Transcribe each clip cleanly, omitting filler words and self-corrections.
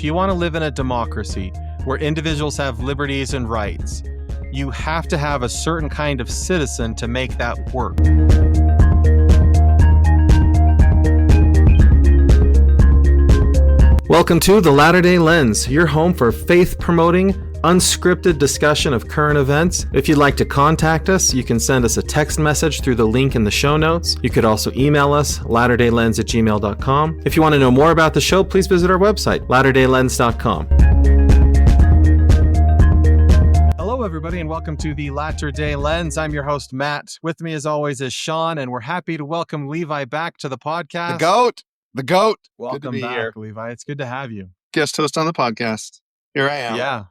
if you want to live in a democracy where individuals have liberties and rights, you have to have a certain kind of citizen to make that work. Welcome to The Latter-day Lens, your home for faith-promoting, unscripted discussion of current events. If you'd like to contact us, you can send us a text message through the link in the show notes. You could also email us, latterdaylens@gmail.com. If you want to know more about the show, please visit our website, latterdaylens.com. Hello, everybody, and welcome to The Latter-day Lens. I'm your host, Matt. With me, as always, is Shawn, and we're happy to welcome Levi back to the podcast. The GOAT. Welcome good to be back, here. Levi. It's good to have you. Guest host on the podcast. Here I am. Yeah.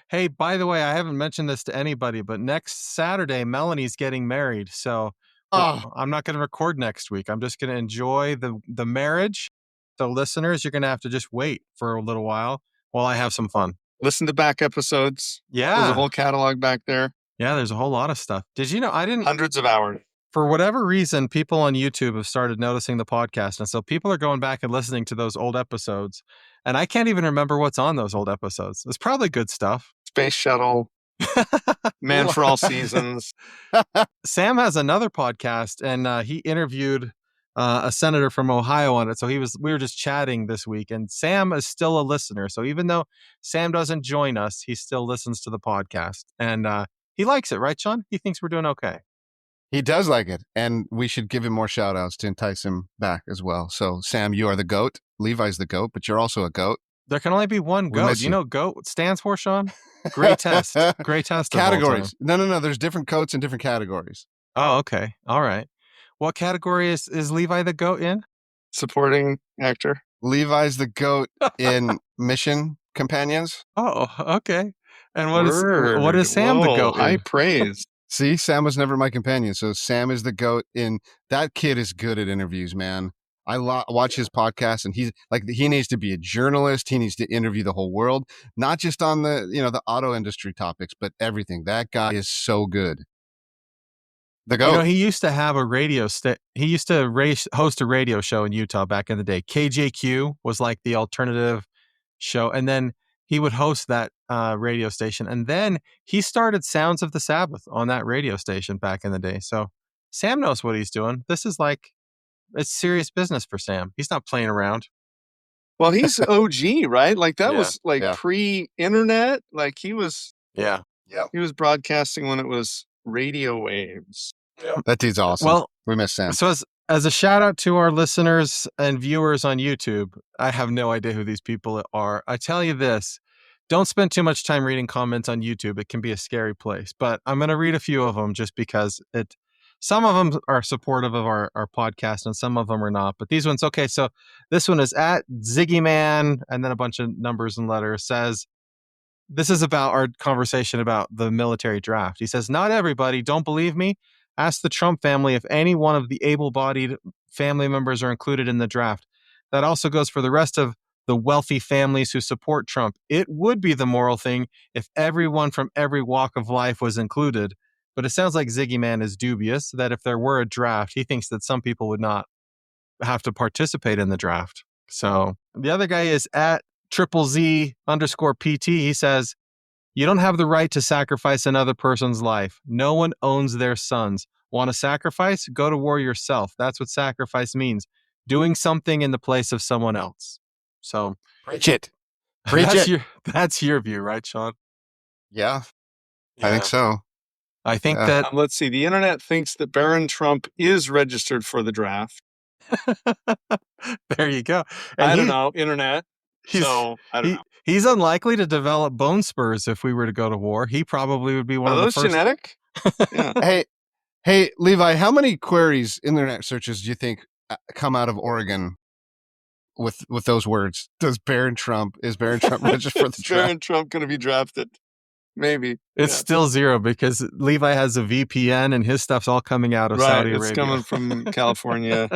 Hey, by the way, I haven't mentioned this to anybody, but next Saturday, Melanie's getting married. So I'm not going to record next week. I'm just going to enjoy the marriage. So listeners, you're going to have to just wait for a little while I have some fun. Listen to back episodes. Yeah. There's a whole catalog back there. Yeah, there's a whole lot of stuff. Did you know Hundreds of hours. For whatever reason, people on YouTube have started noticing the podcast. And so people are going back and listening to those old episodes. And I can't even remember what's on those old episodes. It's probably good stuff. Space Shuttle. Man for All Seasons. Sam has another podcast, and he interviewed a senator from Ohio on it. So we were just chatting this week, and Sam is still a listener. So even though Sam doesn't join us, he still listens to the podcast. And he likes it, right, Shawn? He thinks we're doing okay. He does like it, and we should give him more shout outs to entice him back as well. So, Sam, you are the GOAT. Levi's the GOAT, but you're also a GOAT. There can only be one GOAT. Do you know GOAT stands for, Shawn? Great test. Great test. Categories. No. There's different GOATs in different categories. Oh, okay. All right. What category is Levi the GOAT in? Supporting actor. Levi's the GOAT in Mission Companions. Oh, okay. And what is Sam the GOAT in? High praise. See, Sam was never my companion. So Sam is the GOAT in that kid is good at interviews, man. I watch his podcast, and he needs to be a journalist. He needs to interview the whole world, not just on the auto industry topics, but everything. That guy is so good. The GOAT. He used to have he used to host a radio show in Utah back in the day. KJQ was like the alternative show, and then he would host that radio station, and then he started Sounds of the Sabbath on that radio station back in the day. So Sam knows what he's doing. This is it's serious business for Sam. He's not playing around. Well, he's OG, right? Like that was pre-internet. Like he was. Yeah. He was broadcasting when it was radio waves. Yeah. That dude's awesome. Well, we miss Sam. So as a shout out to our listeners and viewers on YouTube, I have no idea who these people are. I tell you this, don't spend too much time reading comments on YouTube. It can be a scary place, but I'm going to read a few of them just because some of them are supportive of our podcast and some of them are not, but these ones, okay. So this one is at Ziggy Man, and then a bunch of numbers and letters, says, this is about our conversation about the military draft. He says, not everybody, don't believe me? Ask the Trump family if any one of the able-bodied family members are included in the draft. That also goes for the rest of the wealthy families who support Trump. It would be the moral thing if everyone from every walk of life was included. But it sounds like Ziggy Man is dubious that if there were a draft, he thinks that some people would not have to participate in the draft. So the other guy is at ZZ_PT. He says, you don't have the right to sacrifice another person's life. No one owns their sons. Want to sacrifice? Go to war yourself. That's what sacrifice means. Doing something in the place of someone else. So preach it. That's your view, right, Shawn? Yeah, I think so. I think that... let's see. The internet thinks that Barron Trump is registered for the draft. There you go. And I don't know, internet. So, I don't know. He's unlikely to develop bone spurs if we were to go to war. He probably would be one of the first. Are those genetic? Yeah. Hey, Levi, how many queries, internet searches, do you think come out of Oregon with those words? Is Barron Trump registered for the draft? Barron Trump going to be drafted? Maybe. It's still zero because Levi has a VPN and his stuff's all coming out of Saudi Arabia. It's coming from California.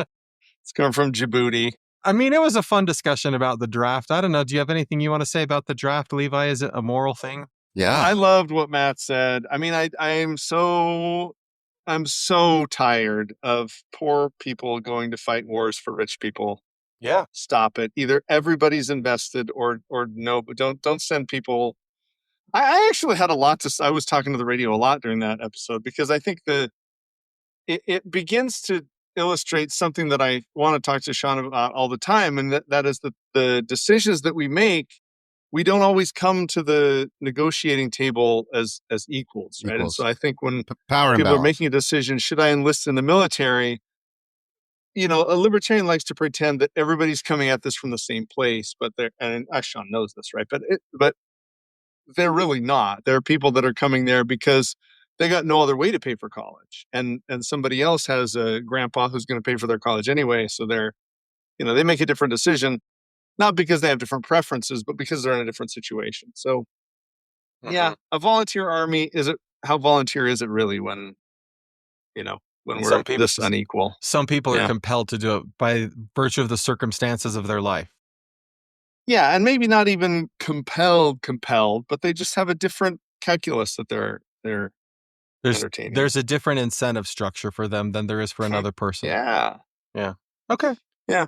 It's coming from Djibouti. I mean, it was a fun discussion about the draft. I don't know. Do you have anything you want to say about the draft, Levi? Is it a moral thing? Yeah. I loved what Matt said. I mean, I'm so tired of poor people going to fight wars for rich people. Yeah. Stop it. Either everybody's invested or no, but don't send people. I actually had a lot to. I was talking to the radio a lot during that episode because I think it begins to illustrate something that I want to talk to Shawn about all the time, and that is that the decisions that we make, we don't always come to the negotiating table as equals, right? And so I think when power people imbalance. are making a decision, should I enlist in the military? You know, a libertarian likes to pretend that everybody's coming at this from the same place, but Shawn knows this, right? But they're really not. There are people that are coming there because they got no other way to pay for college, and somebody else has a grandpa who's going to pay for their college anyway. So they make a different decision, not because they have different preferences, but because they're in a different situation. So, yeah, a volunteer army how volunteer is it really when we're this unequal? Some people are compelled to do it by virtue of the circumstances of their life. Yeah, and maybe not even compelled, but they just have a different calculus that they're entertaining. There's a different incentive structure for them than there is for another person. Yeah. Okay. Yeah.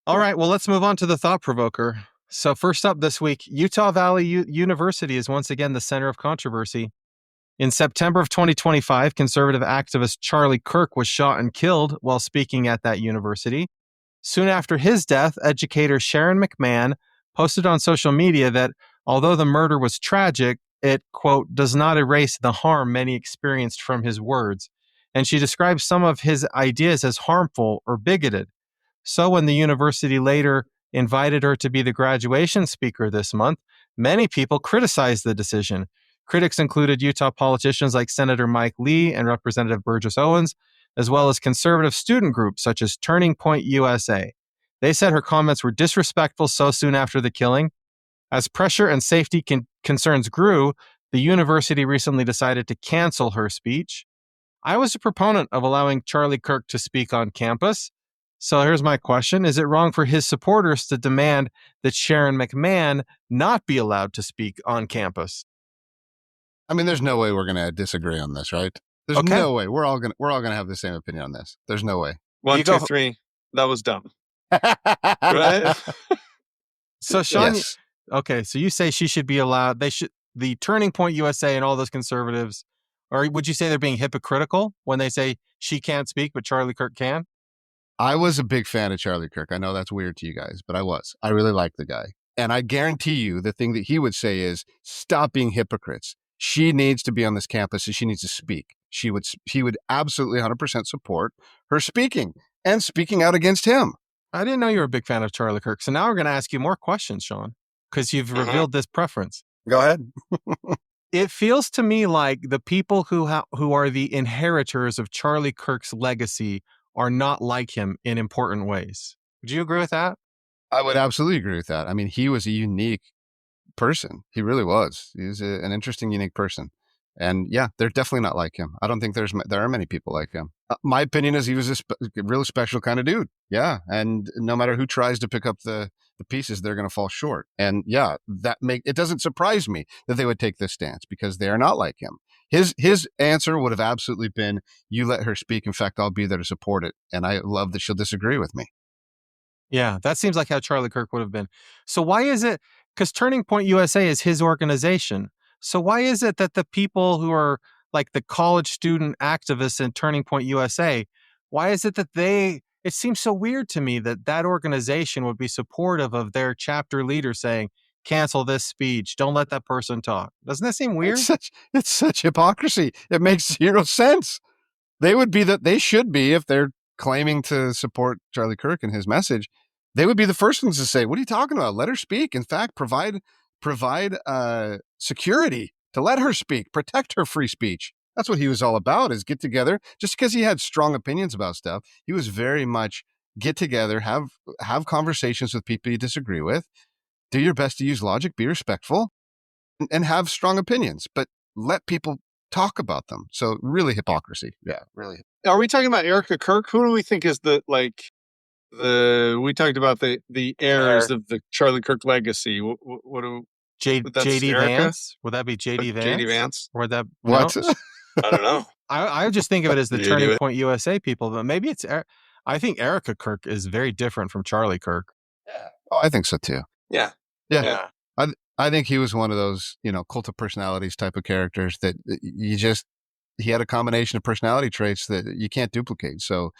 All right. Well, let's move on to the thought provoker. So first up this week, Utah Valley University is once again the center of controversy. In September of 2025, conservative activist Charlie Kirk was shot and killed while speaking at that university. Soon after his death, educator Sharon McMahon posted on social media that although the murder was tragic, it, quote, does not erase the harm many experienced from his words. And she describes some of his ideas as harmful or bigoted. So when the university later invited her to be the graduation speaker this month, many people criticized the decision. Critics included Utah politicians like Senator Mike Lee and Representative Burgess Owens, as well as conservative student groups such as Turning Point USA. They said her comments were disrespectful so soon after the killing. As pressure and safety concerns grew, the university recently decided to cancel her speech. I was a proponent of allowing Charlie Kirk to speak on campus. So here's my question. Is it wrong for his supporters to demand that Sharon McMahon not be allowed to speak on campus? I mean, there's no way we're going to disagree on this, right? There's no way. We're all going to have the same opinion on this. There's no way. 1, 2, 3. That was dumb. Right? So Shawn, okay, so you say she should be allowed. The Turning Point USA and all those conservatives, or would you say they're being hypocritical when they say she can't speak, but Charlie Kirk can? I was a big fan of Charlie Kirk. I know that's weird to you guys, but I was. I really liked the guy. And I guarantee you the thing that he would say is, stop being hypocrites. She needs to be on this campus and she needs to speak. He would absolutely 100% support her speaking and speaking out against him. I didn't know you were a big fan of Charlie Kirk. So now we're going to ask you more questions, Shawn, because you've revealed this preference. Go ahead. It feels to me like the people who are the inheritors of Charlie Kirk's legacy are not like him in important ways. Would you agree with that? I would absolutely agree with that. I mean, he was a unique person. He really was. He was an interesting, unique person. And yeah, they're definitely not like him. I don't think there are many people like him. My opinion is he was a really special kind of dude. Yeah. And no matter who tries to pick up the pieces, they're going to fall short. And yeah, it doesn't surprise me that they would take this stance because they are not like him. His answer would have absolutely been, you let her speak. In fact, I'll be there to support it. And I love that she'll disagree with me. Yeah, that seems like how Charlie Kirk would have been. So why is it, because Turning Point USA is his organization. So why is it that the people who are like the college student activists in Turning Point USA, why is it that it seems so weird to me that organization would be supportive of their chapter leader saying, cancel this speech, don't let that person talk. Doesn't that seem weird? It's such hypocrisy. It makes zero sense. They should be, if they're claiming to support Charlie Kirk and his message, they would be the first ones to say, what are you talking about? Let her speak. In fact, provide security to let her speak, protect her free speech. That's what he was all about, is get together. Just because he had strong opinions about stuff, he was very much get together, have conversations with people you disagree with, do your best to use logic, be respectful, and have strong opinions, but let people talk about them. So really hypocrisy. Yeah, really. Are we talking about Erica Kirk? Who do we think is we talked about the heirs of the Charlie Kirk legacy. What do JD Vance? Would that be JD Vance? JD Vance? Or that what? I don't know. I just think of it as the Turning Point USA people, but maybe it's I think Erica Kirk is very different from Charlie Kirk. Yeah. Oh, I think so too. Yeah. Yeah. I think he was one of those, cult of personalities type of characters that he had a combination of personality traits that you can't duplicate. So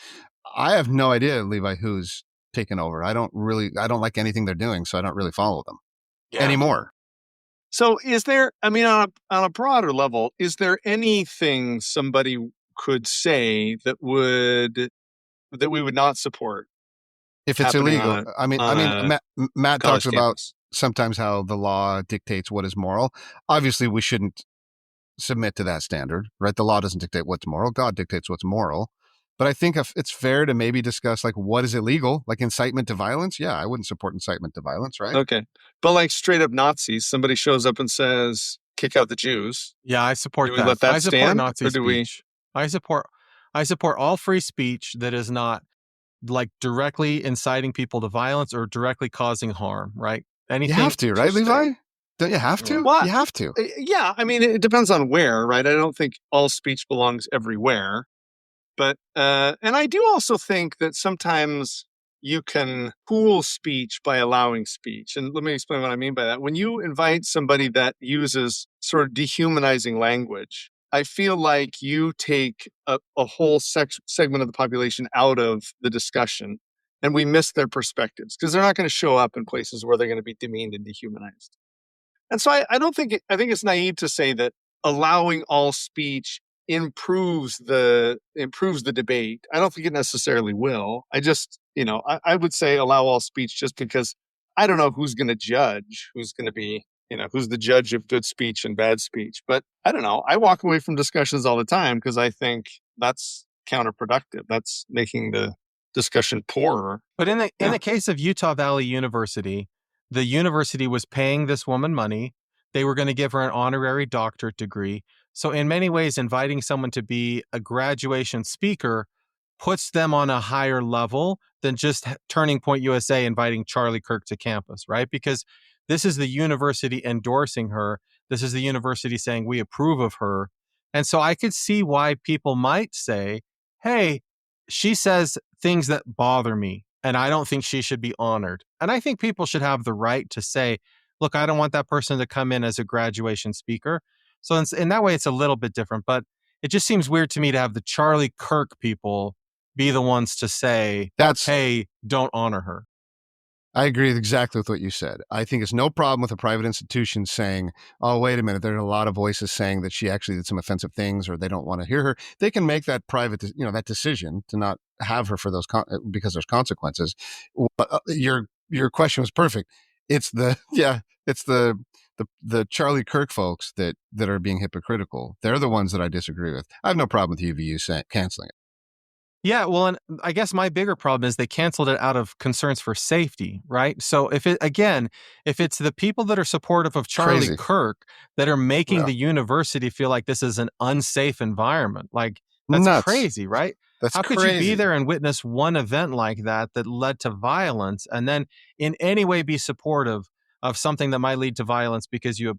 I have no idea, Levi, who's taken over. I don't like anything they're doing, so I don't really follow them anymore. So is there, on a broader level, is there anything somebody could say that we would not support? If it's illegal, Matt talks about sometimes how the law dictates what is moral. Obviously, we shouldn't submit to that standard, right? The law doesn't dictate what's moral. God dictates what's moral. But I think if it's fair to maybe discuss like what is illegal, like incitement to violence. Yeah, I wouldn't support incitement to violence, right? Okay. But like straight up Nazis, somebody shows up and says, kick out the Jews. Yeah, I support that. Do we let that I stand? Support Nazi speech. I support all free speech that is not like directly inciting people to violence or directly causing harm, right? Anything. You have to, right, Levi? Don't you have to? Well, you have to. Yeah, it depends on where, right? I don't think all speech belongs everywhere. But, and I do also think that sometimes you can cool speech by allowing speech. And let me explain what I mean by that. When you invite somebody that uses sort of dehumanizing language, I feel like you take a whole segment of the population out of the discussion, and we miss their perspectives because they're not going to show up in places where they're going to be demeaned and dehumanized. And so I think it's naive to say that allowing all speech improves the debate. I don't think it necessarily will. I just, I would say allow all speech just because I don't know who's going to judge, who's going to be, who's the judge of good speech and bad speech. But I don't know. I walk away from discussions all the time because I think that's counterproductive. That's making the discussion poorer. But in the case of Utah Valley University, the university was paying this woman money. They were going to give her an honorary doctorate degree. So in many ways, inviting someone to be a graduation speaker puts them on a higher level than just Turning Point USA inviting Charlie Kirk to campus, right? Because this is the university endorsing her. This is the university saying we approve of her. And so I could see why people might say, hey, she says things that bother me, and I don't think she should be honored. And I think people should have the right to say, look, I don't want that person to come in as a graduation speaker. So in that way, it's a little bit different. But it just seems weird to me to have the Charlie Kirk people be the ones to say, hey, don't honor her. I agree exactly with what you said. I think it's no problem with a private institution saying, oh, wait a minute, there are a lot of voices saying that she actually did some offensive things or they don't want to hear her. They can make that private, that decision to not have her for those because there's consequences. But your question was perfect. It's the Charlie Kirk folks that are being hypocritical. They're the ones that I disagree with. I have no problem with UVU canceling it. Yeah, well, and I guess my bigger problem is they canceled it out of concerns for safety, right? So if it's the people that are supportive of Charlie Kirk that are making the university feel like this is an unsafe environment, like that's nuts. Crazy, right? How could you be there and witness one event like that led to violence and then in any way be supportive of something that might lead to violence because you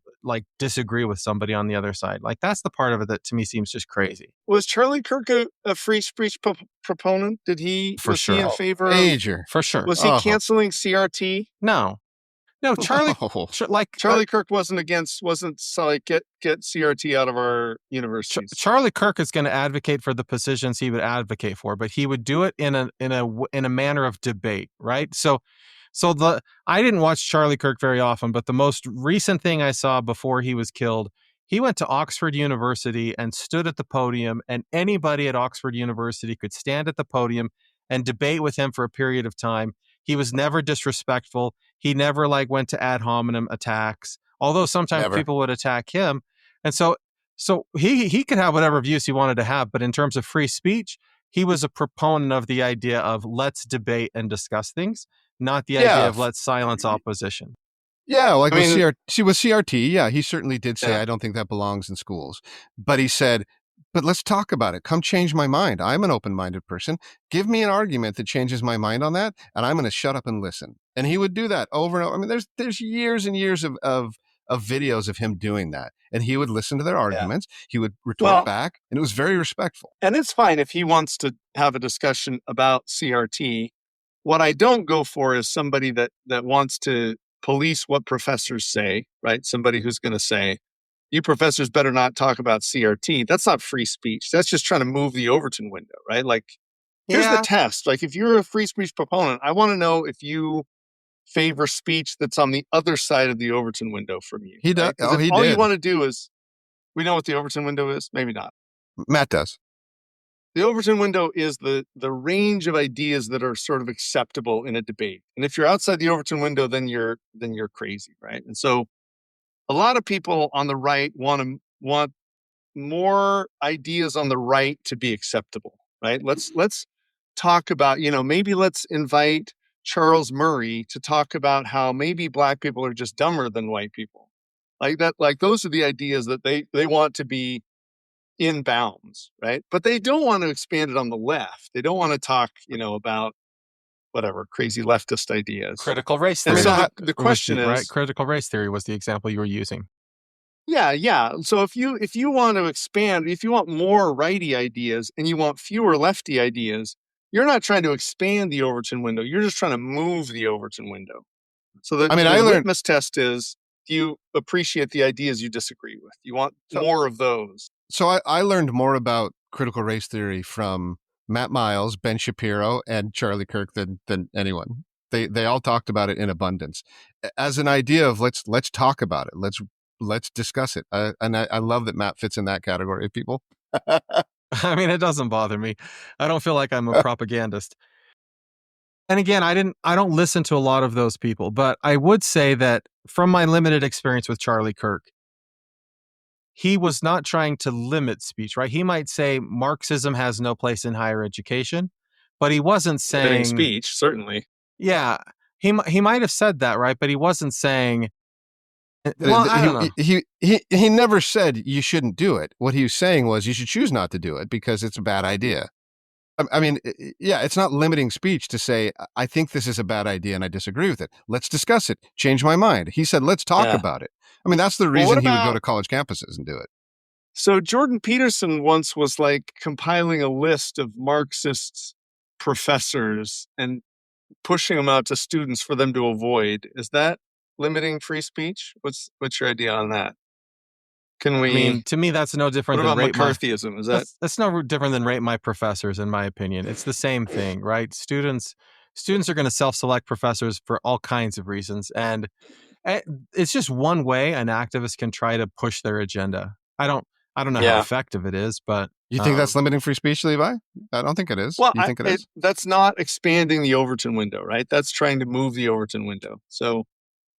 disagree with somebody on the other side? Like that's the part of it that to me seems just crazy. Was Charlie Kirk a free speech proponent? He in favor Major. For sure. Was he canceling CRT? No, Charlie. Charlie Kirk wasn't get CRT out of our universities. Charlie Kirk is going to advocate for the positions he would advocate for, but he would do it in a manner of debate, right? So I didn't watch Charlie Kirk very often, but the most recent thing I saw before he was killed, he went to Oxford University and stood at the podium, and anybody at Oxford University could stand at the podium and debate with him for a period of time. He was never disrespectful. He never went to ad hominem attacks, although sometimes people would attack him. And so he could have whatever views he wanted to have, but in terms of free speech, he was a proponent of the idea of let's debate and discuss things, not the idea of let's silence opposition. Yeah, with CRT, yeah, he certainly did say, I don't think that belongs in schools. But he said, but let's talk about it. Come change my mind. I'm an open-minded person. Give me an argument that changes my mind on that, and I'm going to shut up and listen. And he would do that over and over. I mean, there's years and years of of videos of him doing that. And he would listen to their arguments. He would retort Well- back, and it was very respectful. And it's fine if he wants to have a discussion about CRT. What I don't go for is somebody that wants to police what professors say, right? Somebody who's going to say, you professors better not talk about CRT. That's not free speech. That's just trying to move the Overton window, right? Like, here's the test. Like, if you're a free speech proponent, I want to know if you favor speech that's on the other side of the Overton window from you. He does. Right? 'Cause Oh, if he all did. you want to do is, we know what the Overton window is? Maybe not. Matt does. The Overton window is the range of ideas that are sort of acceptable in a debate. And if you're outside the Overton window, then you're crazy, right? And so a lot of people on the right want more ideas on the right to be acceptable, right? Let's talk about, maybe let's invite Charles Murray to talk about how maybe black people are just dumber than white people. Like that, like those are the ideas that they want to be in bounds, right? But they don't want to expand it on the left. They don't want to talk, about whatever crazy leftist ideas. Critical race And theory. so the question is, right? Critical race theory was the example you were using. yeah. So if you want to expand, if you want more righty ideas and you want fewer lefty ideas, you're not trying to expand the Overton window. You're just trying to move the Overton window. So the litmus test is, do you appreciate the ideas you disagree with? You want more of those. So I learned more about critical race theory from Matt Miles, Ben Shapiro, and Charlie Kirk than anyone. They all talked about it in abundance as an idea of let's talk about it. Let's discuss it. And I love that Matt fits in that category of people. I mean, it doesn't bother me. I don't feel like I'm a propagandist. And again, I don't listen to a lot of those people, but I would say that from my limited experience with Charlie Kirk, he was not trying to limit speech, right? He might say Marxism has no place in higher education, but he wasn't saying limiting speech, certainly. Yeah, he might have said that, right? But he wasn't saying. Well, I don't know. He never said you shouldn't do it. What he was saying was you should choose not to do it because it's a bad idea. I mean, yeah, it's not limiting speech to say, I think this is a bad idea and I disagree with it. Let's discuss it. Change my mind. He said, let's talk about it. I mean, that's the reason he would go to college campuses and do it. So Jordan Peterson once was like compiling a list of Marxist professors and pushing them out to students for them to avoid. Is that limiting free speech? What's your idea on that? Can we? I mean, to me, that's no different than rate McCarthyism. Is that that's no different than rate my professors, in my opinion. It's the same thing, right? Students are going to self-select professors for all kinds of reasons, and it's just one way an activist can try to push their agenda. I don't know how effective it is, but you think that's limiting free speech, Levi? I don't think it is. Well, you think it is? That's not expanding the Overton window, right? That's trying to move the Overton window. So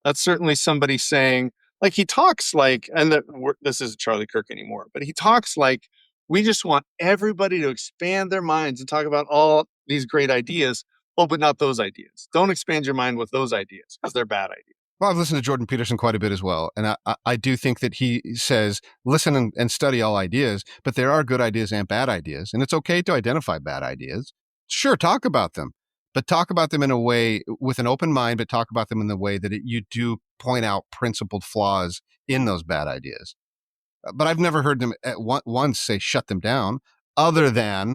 that's certainly somebody saying, like, he talks like, and this isn't Charlie Kirk anymore, but he talks like, we just want everybody to expand their minds and talk about all these great ideas. Oh, but not those ideas. Don't expand your mind with those ideas because they're bad ideas. Well, I've listened to Jordan Peterson quite a bit as well. And I do think that he says, listen and study all ideas, but there are good ideas and bad ideas. And it's okay to identify bad ideas. Sure, talk about them, but talk about them in a way with an open mind, but talk about them in the way that you do point out principled flaws in those bad ideas. But I've never heard them at once say shut them down, other than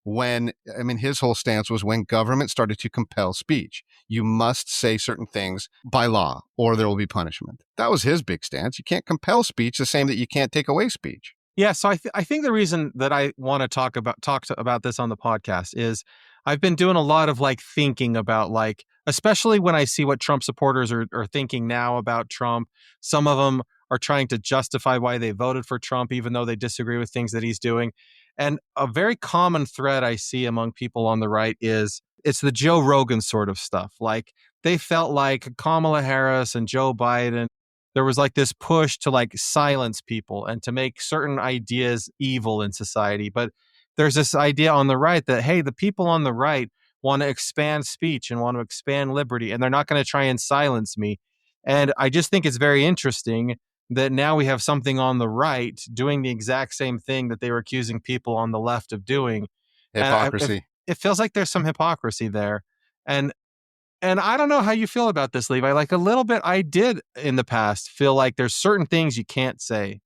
when, I mean, his whole stance was when government started to compel speech. You must say certain things by law or there will be punishment. That was his big stance. You can't compel speech the same that you can't take away speech. Yeah, so I think the reason that I want to talk about this on the podcast is I've been doing a lot of like thinking about, like, especially when I see what Trump supporters are thinking now about Trump. Some of them are trying to justify why they voted for Trump, even though they disagree with things that he's doing. And a very common thread I see among people on the right is it's the Joe Rogan sort of stuff. Like, they felt like Kamala Harris and Joe Biden, there was like this push to like silence people and to make certain ideas evil in society. But there's this idea on the right that, hey, the people on the right want to expand speech and want to expand liberty, and they're not going to try and silence me. And I just think it's very interesting that now we have something on the right doing the exact same thing that they were accusing people on the left of doing. Hypocrisy. It feels like there's some hypocrisy there. And And I don't know how you feel about this, Levi. Like a little bit, I did in the past feel like there's certain things you can't say.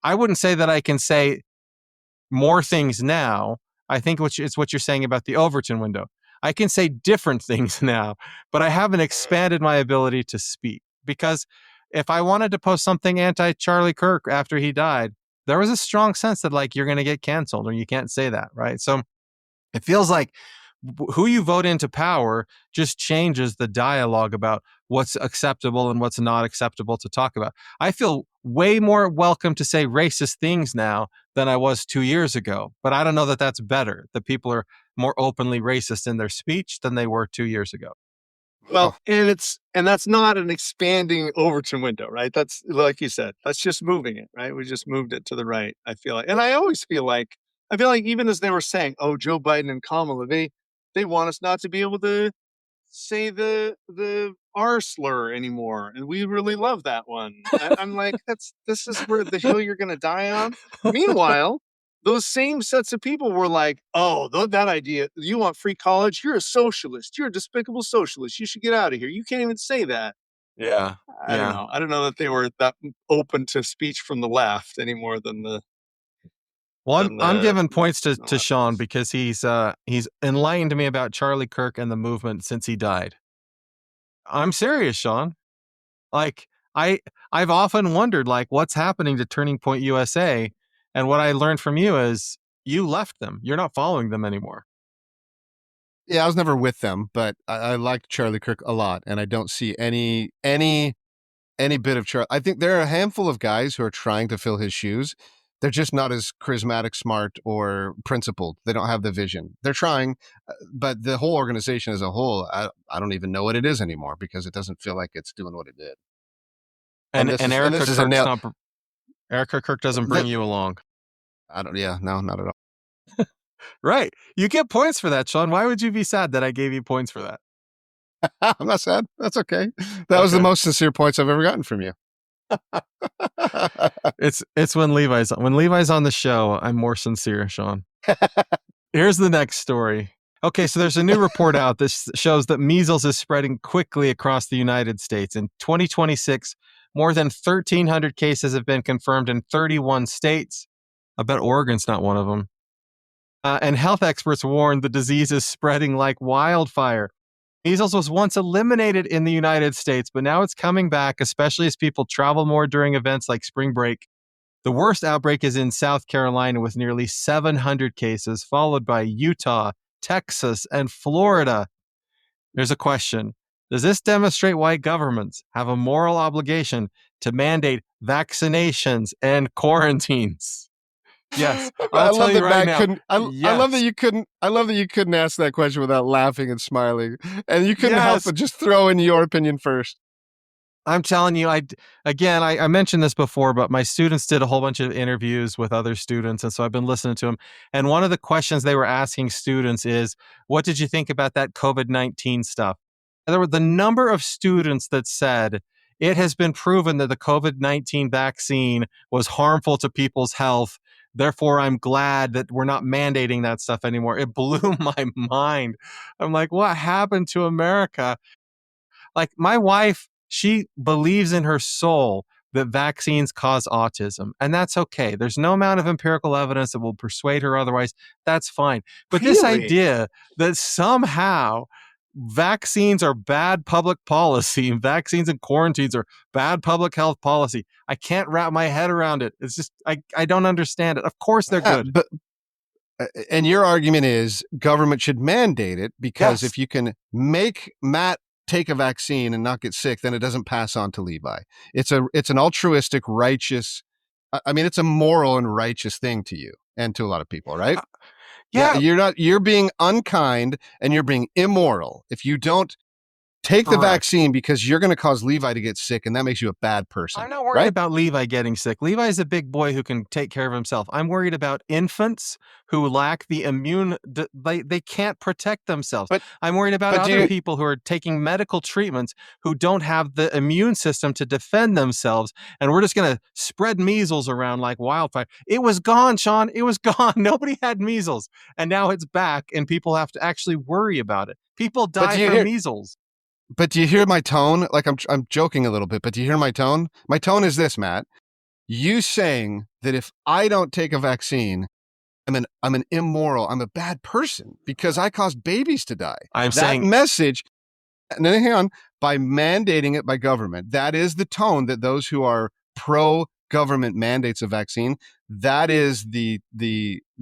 I wouldn't say that I can say more things now. I think it's what you're saying about the Overton window. I can say different things now, but I haven't expanded my ability to speak. Because if I wanted to post something anti Charlie Kirk after he died, there was a strong sense that like you're going to get canceled or you can't say that, right? So it feels like who you vote into power just changes the dialogue about what's acceptable and what's not acceptable to talk about. I feel way more welcome to say racist things now than I was 2 years ago, but I don't know that that's better, that people are more openly racist in their speech than they were 2 years ago. Well, and that's not an expanding Overton window, right? That's like you said, that's just moving it, right? We just moved it to the right. I feel like, and I always feel like, even as they were saying, oh, Joe Biden and Kamala, they want us not to be able to say the R slur anymore, and we really love that one. I'm like, this is where the hill you're going to die on. Meanwhile, those same sets of people were like, oh, that idea, you want free college? You're a socialist. You're a despicable socialist. You should get out of here. You can't even say that. Yeah. I don't know. I don't know that they were that open to speech from the left any more than the. Well, I'm giving the points to Shawn because he's enlightened me about Charlie Kirk and the movement since he died. I'm serious, Shawn. Like I've often wondered like what's happening to Turning Point USA, and what I learned from you is you left them. You're not following them anymore. Yeah, I was never with them, but I liked Charlie Kirk a lot, and I don't see any bit of Charlie. I think there are a handful of guys who are trying to fill his shoes. They're just not as charismatic, smart, or principled. They don't have the vision. They're trying, but the whole organization as a whole, I don't even know what it is anymore because it doesn't feel like it's doing what it did. And Erica Kirk's not. Erica Kirk doesn't bring you along. I don't. Yeah, no, not at all. Right. You get points for that, Shawn. Why would you be sad that I gave you points for that? I'm not sad. That's okay. That was the most sincere points I've ever gotten from you. It's when Levi's on the show, I'm more sincere, Shawn. Here's the next story. Okay, so there's a new report out. This shows that measles is spreading quickly across the United States. In 2026, more than 1,300 cases have been confirmed in 31 states. I bet Oregon's not one of them. And health experts warn the disease is spreading like wildfire. Measles was once eliminated in the United States, but now it's coming back, especially as people travel more during events like spring break. The worst outbreak is in South Carolina with nearly 700 cases, followed by Utah, Texas, and Florida. There's a question. Does this demonstrate why governments have a moral obligation to mandate vaccinations and quarantines? Yes, I'll tell you right now. I love that you couldn't. I love that you couldn't ask that question without laughing and smiling, and you couldn't help but just throw in your opinion first. I'm telling you, I mentioned this before, but my students did a whole bunch of interviews with other students, and so I've been listening to them. And one of the questions they were asking students is, "What did you think about that COVID-19 stuff?" And there were the number of students that said, "It has been proven that the COVID-19 vaccine was harmful to people's health. Therefore, I'm glad that we're not mandating that stuff anymore." It blew my mind. I'm like, what happened to America? Like my wife, she believes in her soul that vaccines cause autism, and that's okay. There's no amount of empirical evidence that will persuade her otherwise. That's fine. But this idea that somehow vaccines are bad public policy and vaccines and quarantines are bad public health policy, I can't wrap my head around it. It's just, I don't understand it. Of course they're good. But and your argument is government should mandate it because if you can make Matt take a vaccine and not get sick, then it doesn't pass on to Levi. It's an altruistic, righteous, I mean, it's a moral and righteous thing to you and to a lot of people, right? Yeah. You're being unkind and you're being immoral if you don't take the vaccine because you're going to cause Levi to get sick, and that makes you a bad person. I'm not worried about Levi getting sick. Levi's a big boy who can take care of himself. I'm worried about infants who lack the immune, they can't protect themselves. I'm worried about other people who are taking medical treatments who don't have the immune system to defend themselves, and we're just going to spread measles around like wildfire. It was gone, Shawn. It was gone. Nobody had measles, and now it's back, and people have to actually worry about it. People die from measles. But do you hear my tone? Like I'm joking a little bit, but do you hear my tone? My tone is this, Matt. You saying that if I don't take a vaccine, I'm an immoral, I'm a bad person because I caused babies to die. I'm that saying message, and then hang on, by mandating it by government, that is the tone that those who are pro government mandates of vaccine, that is the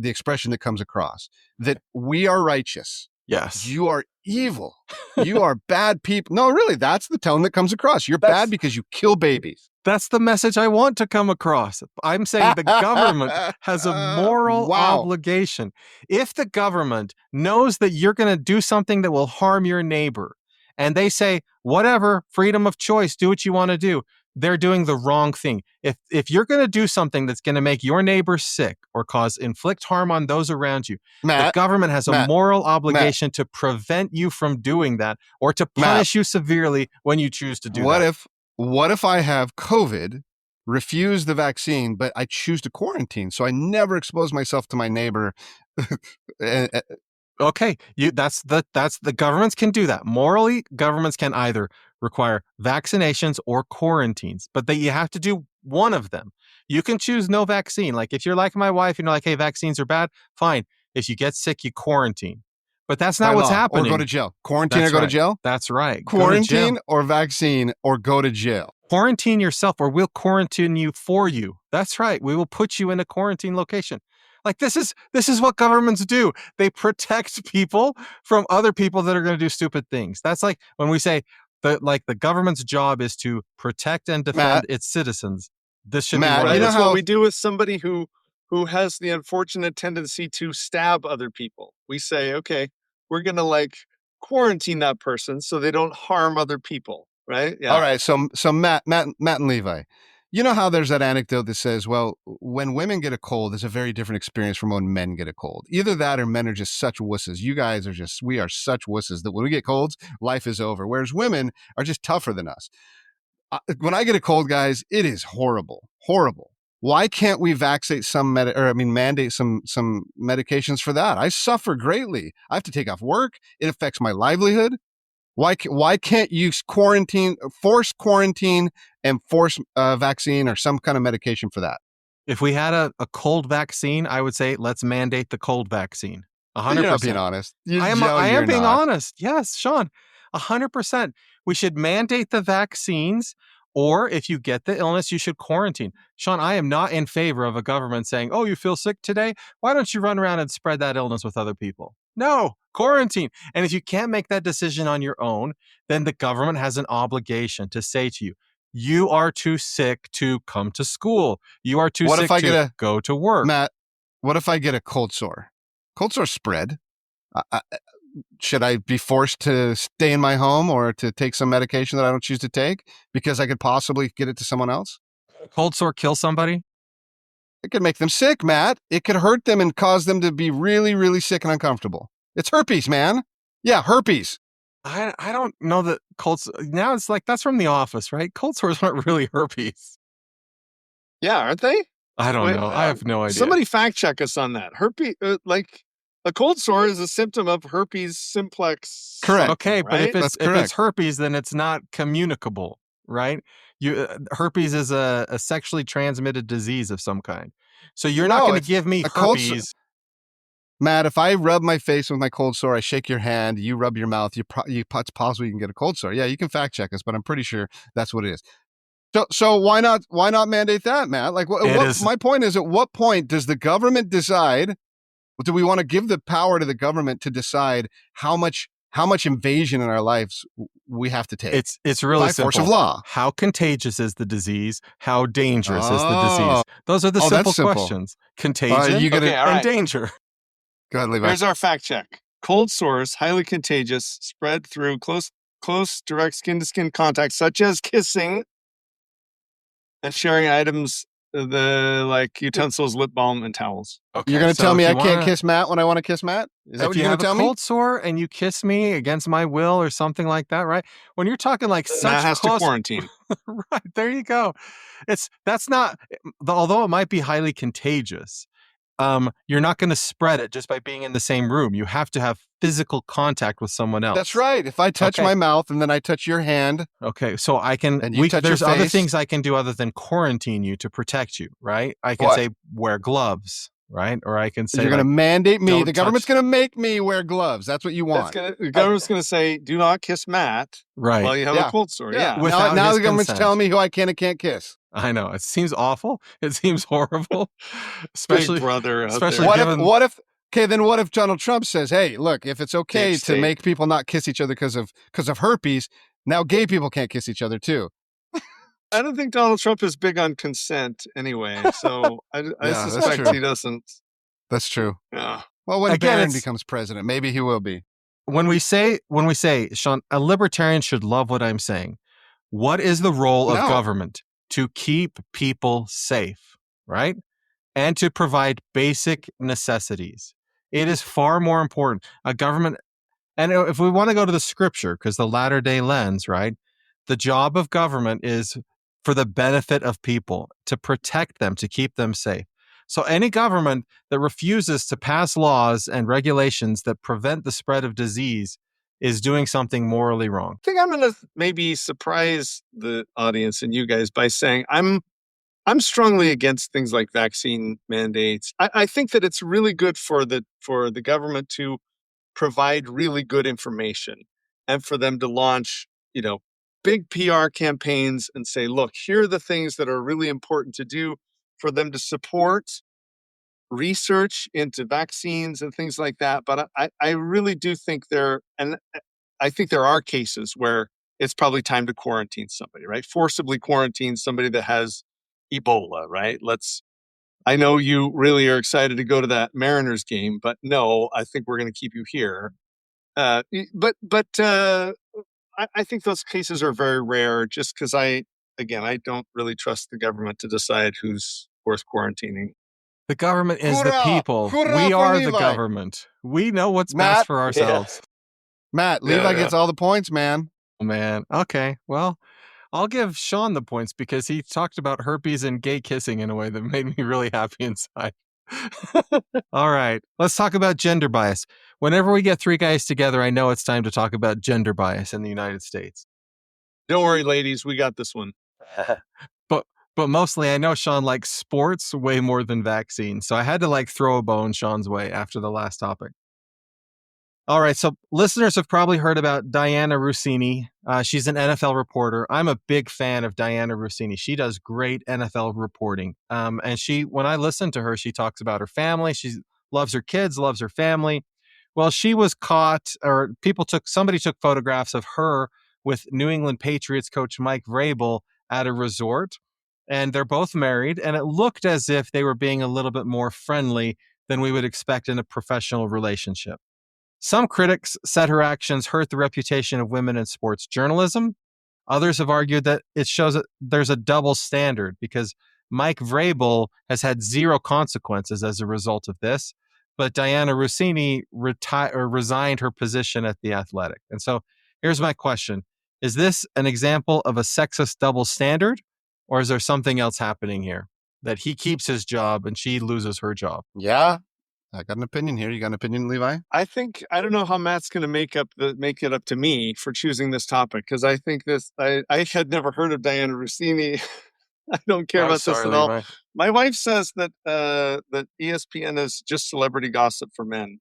expression that comes across, that we are righteous. yes. You are evil. You are bad people. No, really, that's the tone that comes across. You're bad because you kill babies. That's the message I want to come across. I'm saying the government has a moral obligation. If the government knows that you're going to do something that will harm your neighbor, and they say, whatever, freedom of choice, do what you want to do, they're doing the wrong thing. If you're going to do something that's going to make your neighbor sick or inflict harm on those around you, the government has a moral obligation to prevent you from doing that or to punish you severely when you choose to do that. What if I have COVID, refuse the vaccine, but I choose to quarantine so I never expose myself to my neighbor? Okay, that's the governments can do that. Morally, governments can either require vaccinations or quarantines, but you have to do one of them. You can choose no vaccine. Like if you're like my wife, and you're like, hey, vaccines are bad, fine. If you get sick, you quarantine. But that's not what's happening. Or go to jail. Quarantine or go to jail? That's right. Quarantine or vaccine or go to jail. Quarantine yourself or we'll quarantine you for you. That's right. We will put you in a quarantine location. Like this is what governments do. They protect people from other people that are going to do stupid things. That's like when we say the government's job is to protect and defend its citizens. This should be one of that's what we do with somebody who has the unfortunate tendency to stab other people. We say, okay, we're going to quarantine that person so they don't harm other people, right? Yeah. All right. So Matt and Levi, you know how there's that anecdote that says, well, when women get a cold, it's a very different experience from when men get a cold. Either that or men are just such wusses. You guys are we are such wusses that when we get colds, life is over. Whereas women are just tougher than us. When I get a cold, guys, it is horrible. Why can't we mandate some medications for that? I suffer greatly. I have to take off work. It affects my livelihood. Why can't you force quarantine and force vaccine or some kind of medication for that? If we had a cold vaccine, I would say let's mandate the cold vaccine. 100%. You're not being honest. I am being honest. Yes, Shawn, 100%. We should mandate the vaccines, or if you get the illness, you should quarantine. Shawn, I am not in favor of a government saying, oh, you feel sick today? Why don't you run around and spread that illness with other people? No, quarantine. And if you can't make that decision on your own, then the government has an obligation to say to you, you are too sick to come to school. You are too sick to go to work. Matt, what if I get a cold sore? Cold sore spread. Should I be forced to stay in my home or to take some medication that I don't choose to take because I could possibly get it to someone else? Cold sore kill somebody? It could make them sick, Matt. It could hurt them and cause them to be really, really sick and uncomfortable. It's herpes, man. Yeah, herpes. I don't know that now it's like that's from The Office, right? Cold sores aren't really herpes. Yeah, aren't they? I don't know. I have no idea. Somebody fact check us on that. Herpes, a cold sore is a symptom of herpes simplex. Correct. Okay, right? But if it's herpes, then it's not communicable, right? Herpes is a sexually transmitted disease of some kind. So you're not going to give me herpes. Matt, if I rub my face with my cold sore, I shake your hand, you rub your mouth, it's possible you can get a cold sore. Yeah, you can fact check us, but I'm pretty sure that's what it is. So why not mandate that, Matt? Like, my point is, at what point does the government decide? Do we want to give the power to the government to decide how much invasion in our lives we have to take? It's really by simple. Force of law. How contagious is the disease? How dangerous is the disease? Those are the simple questions. Contagion and danger. Go ahead, Levi. Here's our fact check. Cold sores, highly contagious, spread through close direct skin-to-skin contact, such as kissing and sharing items, utensils, lip balm, and towels. Okay, you're going to tell me I can't kiss Matt when I want to kiss Matt? Is that what you're going to tell me? If you have a cold sore and you kiss me against my will or something like that, right? When you're talking such Matt has to quarantine. Right, there you go. That's not, although it might be highly contagious, you're not going to spread it just by being in the same room. You have to have physical contact with someone else. That's right. If I touch my mouth and then I touch your hand. Okay, so I can. And you touch there's your other face. things I can do other than quarantine you to protect you, right? I can say wear gloves, right? Or I can say you're going to mandate me. don't The government's going to make me wear gloves. That's what you want. The government's going to say, do not kiss Matt while you have a cold sore. Yeah. Now the government's telling me who I can and can't kiss. I know. It seems awful. It seems horrible. Especially Big brother. What if Donald Trump says, hey, look, if it's okay to make people not kiss each other because of herpes, now gay people can't kiss each other too. I don't think Donald Trump is big on consent anyway, so I suspect he doesn't. That's true. Yeah. Well, when Barron becomes president, maybe he will be. When we say, Shawn, a libertarian should love what I'm saying. What is the role of government? To keep people safe, right? And to provide basic necessities. It is far more important. A government, and if we want to go to the scripture, because the latter day lens, right? The job of government is for the benefit of people, to protect them, to keep them safe. So any government that refuses to pass laws and regulations that prevent the spread of disease is doing something morally wrong. I think I'm going to maybe surprise the audience and you guys by saying I'm strongly against things like vaccine mandates. I think that it's really good for the government to provide really good information and for them to launch, big PR campaigns and say, look, here are the things that are really important to do, for them to support research into vaccines and things like that. But I really do think I think there are cases where it's probably time to quarantine somebody, right? Forcibly quarantine somebody that has Ebola, right? I know you really are excited to go to that Mariners game, but no, I think we're going to keep you here. I think those cases are very rare just because I don't really trust the government to decide who's worth quarantining. The government is the people. We are the government. We know what's best for ourselves. Yeah. Matt, Levi gets all the points, man. Oh, man. Okay. Well, I'll give Shawn the points because he talked about herpes and gay kissing in a way that made me really happy inside. All right. Let's talk about gender bias. Whenever we get three guys together, I know it's time to talk about gender bias in the United States. Don't worry, ladies. We got this one. But mostly, I know Shawn likes sports way more than vaccines. So I had to throw a bone Shawn's way after the last topic. All right. So listeners have probably heard about Diana Rossini. She's an NFL reporter. I'm a big fan of Diana Rossini. She does great NFL reporting. And when I listen to her, she talks about her family. She loves her kids, loves her family. Well, she was caught, or somebody took photographs of her with New England Patriots coach Mike Vrabel at a resort. And they're both married, and it looked as if they were being a little bit more friendly than we would expect in a professional relationship. Some critics said her actions hurt the reputation of women in sports journalism. Others have argued that it shows that there's a double standard because Mike Vrabel has had zero consequences as a result of this, but Diana Rossini resigned her position at The Athletic. And so here's my question. Is this an example of a sexist double standard? Or is there something else happening here? That he keeps his job and she loses her job? Yeah. I got an opinion here. You got an opinion, Levi? I don't know how Matt's going to make it up to me for choosing this topic, because I think I had never heard of Diana Rossini. I don't care about this at all. My wife says that ESPN is just celebrity gossip for men.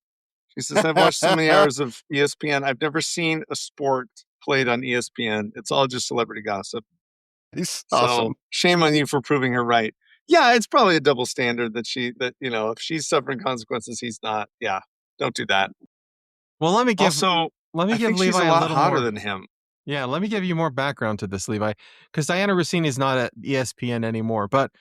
She says, I've watched so many hours of ESPN. I've never seen a sport played on ESPN. It's all just celebrity gossip. He's awesome. So shame on you for proving her right. Yeah, it's probably a double standard that if she's suffering consequences, he's not. Yeah, don't do that. Well, let me give Levi she's a lot hotter than him. Yeah, let me give you more background to this, Levi, because Diana Rossini is not at ESPN anymore. But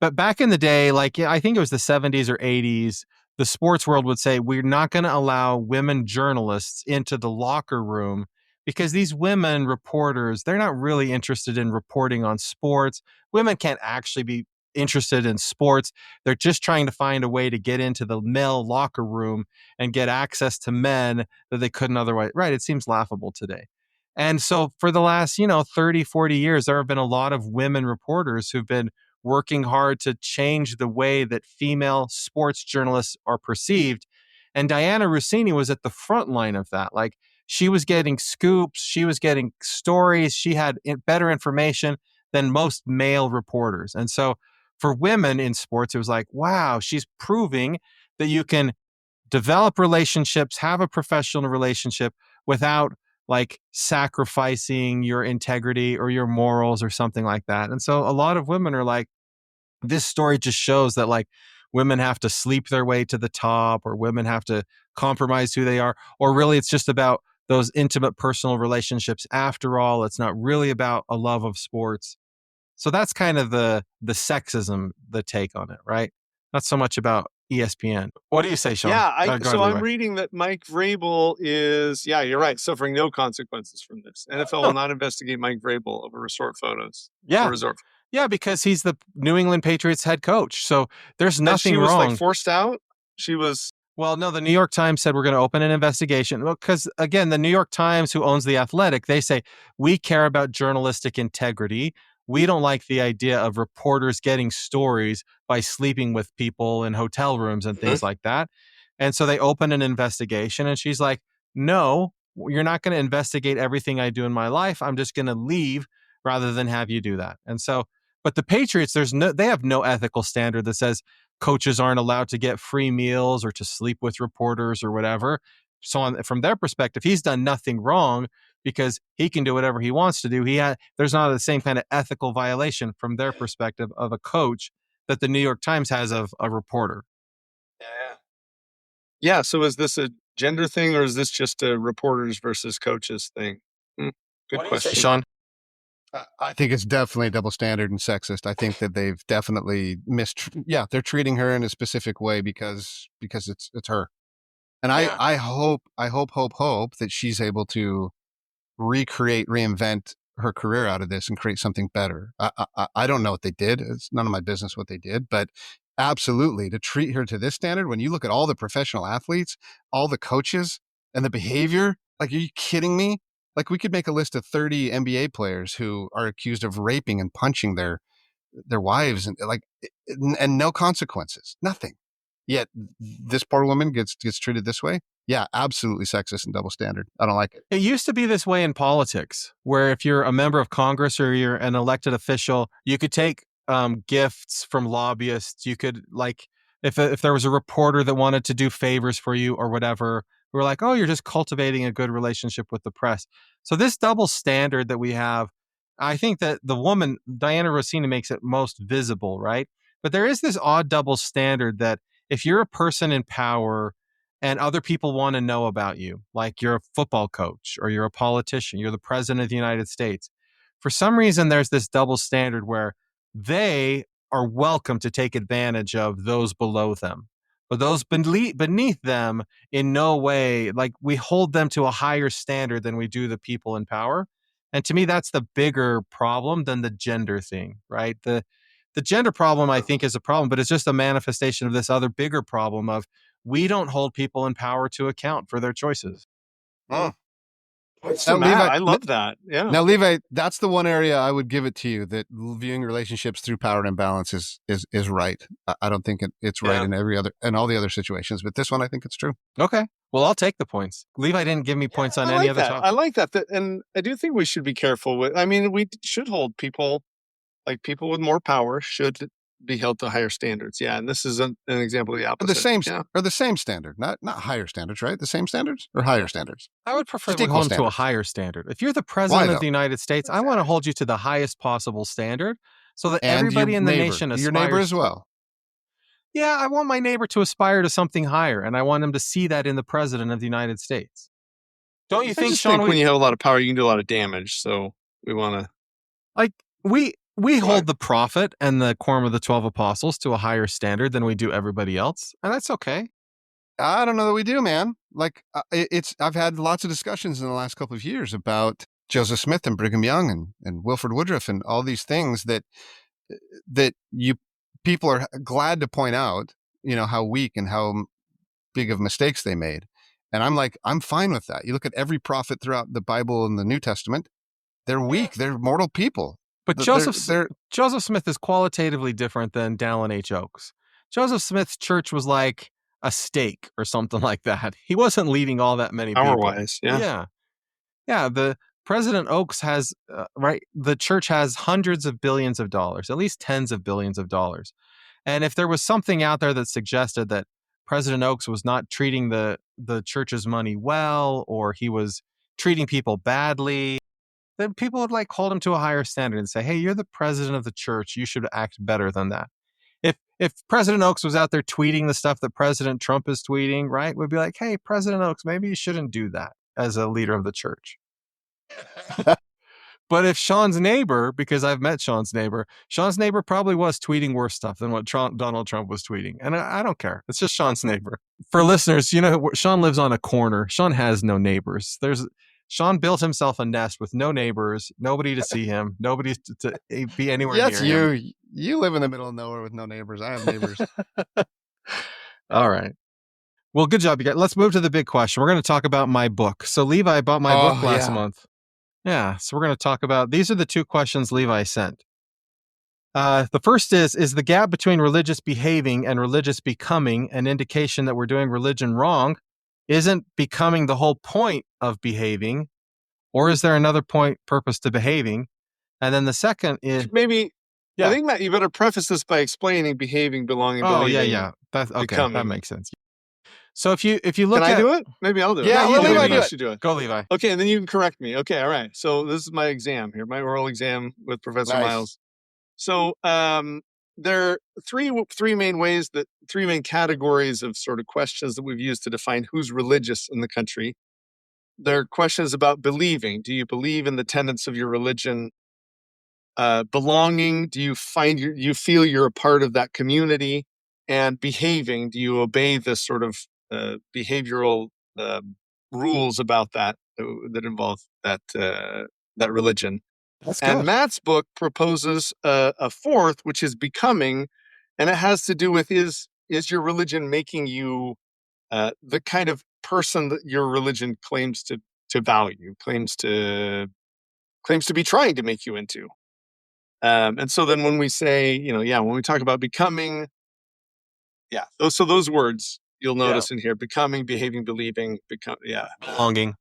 back in the day, I think it was the 70s or 80s, the sports world would say we're not going to allow women journalists into the locker room because these women reporters, they're not really interested in reporting on sports. Women can't actually be interested in sports. They're just trying to find a way to get into the male locker room and get access to men that they couldn't otherwise. Right. It seems laughable today. And so for the last, 30, 40 years, there have been a lot of women reporters who've been working hard to change the way that female sports journalists are perceived. And Diana Rossini was at the front line of that. Like, she was getting scoops, she was getting stories, she had better information than most male reporters. And so for women in sports, it was like, wow, she's proving that you can develop relationships, have a professional relationship without like sacrificing your integrity or your morals or something like that. And so a lot of women are like, this story just shows that like women have to sleep their way to the top, or women have to compromise who they are, or really it's just about those intimate personal relationships. After all, it's not really about a love of sports. So that's kind of the sexism, the take on it, right? Not so much about ESPN. What do you say, Shawn? Yeah, Go so ahead, I'm Levi. reading that Mike Vrabel is, yeah, you're right, suffering no consequences from this. NFL will not investigate Mike Vrabel over resort photos. Yeah. Or resort. Yeah, because he's the New England Patriots head coach. So there's And she nothing was wrong. like forced out. She was. Well, no, the New York Times said we're going to open an investigation. Well, because again, the New York Times, who owns The Athletic, they say we care about journalistic integrity. We don't like the idea of reporters getting stories by sleeping with people in hotel rooms and things like that. And so they open an investigation, and she's like, no, you're not going to investigate everything I do in my life. I'm just going to leave rather than have you do that. And so, but the Patriots, they have no ethical standard that says coaches aren't allowed to get free meals or to sleep with reporters or whatever. So from their perspective, he's done nothing wrong because he can do whatever he wants to do. There's not the same kind of ethical violation from their perspective of a coach that the New York Times has of a reporter. Yeah. So is this a gender thing, or is this just a reporters versus coaches thing? Good question, Shawn. I think it's definitely a double standard and sexist. I think that they've definitely they're treating her in a specific way because it's her. And I hope that she's able to reinvent her career out of this and create something better. I don't know what they did. It's none of my business what they did, but absolutely to treat her to this standard, when you look at all the professional athletes, all the coaches and the behavior, like, are you kidding me? Like, we could make a list of 30 NBA players who are accused of raping and punching their wives and and no consequences, nothing. Yet this poor woman gets treated this way. Yeah, absolutely sexist and double standard. I don't like it. It used to be this way in politics, where if you're a member of Congress or you're an elected official, you could take gifts from lobbyists. You could, like, if there was a reporter that wanted to do favors for you or whatever, we're like, oh, you're just cultivating a good relationship with the press. So this double standard that we have, I think that the woman, Diana Rossini, makes it most visible, right? But there is this odd double standard that if you're a person in power and other people want to know about you, like you're a football coach or you're a politician, you're the president of the United States, for some reason, there's this double standard where they are welcome to take advantage of those below them. But those beneath them, in no way, like, we hold them to a higher standard than we do the people in power. And to me, that's the bigger problem than the gender thing, right? The gender problem, I think, is a problem, but it's just a manifestation of this other bigger problem of we don't hold people in power to account for their choices. Now, Levi, I love that. Yeah. Now, Levi, that's the one area I would give it to you, that viewing relationships through power imbalance is right. I don't think it's right in all the other situations, but this one, I think it's true. Okay. Well, I'll take the points. Levi didn't give me points on any other topic. I like that. And I do think we should be careful with, I mean, we should hold people, like people with more power should be held to higher standards. Yeah. And this is an example of the opposite. The same standard, not higher standards, right? The same standards or higher standards? I would prefer to hold them to a higher standard. If you're the president of the United States, I want to hold you to the highest possible standard so that everybody in the nation aspires. Your neighbor as well. Yeah, I want my neighbor to aspire to something higher, and I want him to see that in the president of the United States. Don't you think, Shawn? When you have a lot of power, you can do a lot of damage. So we want to, like, we hold the prophet and the quorum of the 12 apostles to a higher standard than we do everybody else, and that's okay. I don't know that we do, man. Like, I've had lots of discussions in the last couple of years about Joseph Smith and Brigham Young and Wilford Woodruff and all these things that people are glad to point out, how weak and how big of mistakes they made. And I'm like, I'm fine with that. You look at every prophet throughout the Bible and the New Testament, they're weak. They're mortal people. But Joseph Smith is qualitatively different than Dallin H. Oaks. Joseph Smith's church was like a stake or something like that. He wasn't leading all that many people. Power-wise, yeah. Yeah, the President Oaks has, the church has hundreds of billions of dollars, at least tens of billions of dollars. And if there was something out there that suggested that President Oaks was not treating the church's money well, or he was treating people badly, then people would like hold him to a higher standard and say, hey, you're the president of the church. You should act better than that. If President Oaks was out there tweeting the stuff that President Trump is tweeting, right, we'd be like, hey, President Oaks, maybe you shouldn't do that as a leader of the church. But if Shawn's neighbor, because I've met Shawn's neighbor probably was tweeting worse stuff than what Donald Trump was tweeting. And I don't care. It's just Shawn's neighbor. For listeners, Shawn lives on a corner. Shawn has no neighbors. Shawn built himself a nest with no neighbors, nobody to see him, nobody to be anywhere near him. You live in the middle of nowhere with no neighbors. I have neighbors. All right. Well, good job, you guys. Let's move to the big question. We're going to talk about my book. So Levi bought my book last month. Yeah, so we're going to talk about, these are the two questions Levi sent. The first is the gap between religious behaving and religious becoming an indication that we're doing religion wrong? Isn't becoming the whole point of behaving? Or is there another purpose to behaving? And then the second is... Maybe, I think, Matt, you better preface this by explaining behaving, belonging, believing. Yeah. That's okay. Becoming. That makes sense. So if you look Can I do it? Maybe I'll do it. Yeah, Levi should do it. Go, Levi. Okay, and then you can correct me. Okay, all right. So this is my exam here, my oral exam with Professor Miles. So there are three main categories of sort of questions that we've used to define who's religious in the country. There are questions about believing. Do you believe in the tenets of your religion? Belonging. Do you feel you're a part of that community? And behaving. Do you obey this sort of behavioral rules about that involve that religion? That's good. And Matt's book proposes a fourth, which is becoming, and it has to do with is your religion making you the kind of person that your religion claims to value, claims to be trying to make you into. And so then when we say, when we talk about becoming, those words you'll notice in here: becoming, behaving, believing, belonging.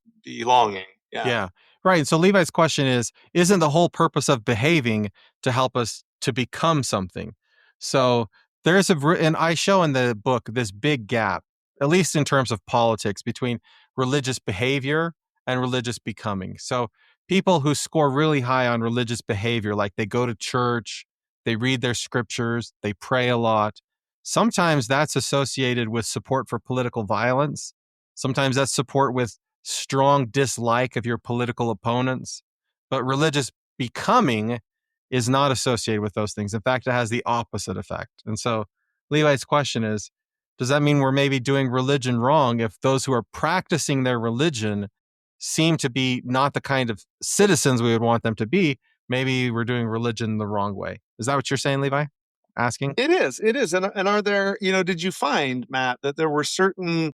Yeah. Right. So Levi's question is, isn't the whole purpose of behaving to help us to become something? So and I show in the book this big gap, at least in terms of politics, between religious behavior and religious becoming. So people who score really high on religious behavior, like they go to church, they read their scriptures, they pray a lot. Sometimes that's associated with support for political violence. Sometimes that's support with strong dislike of your political opponents. But religious becoming is not associated with those things. In fact, it has the opposite effect. And so Levi's question is, does that mean we're maybe doing religion wrong if those who are practicing their religion seem to be not the kind of citizens we would want them to be? Maybe we're doing religion the wrong way. Is that what you're saying, Levi? Asking? It is. And are there, did you find, Matt, that there were certain,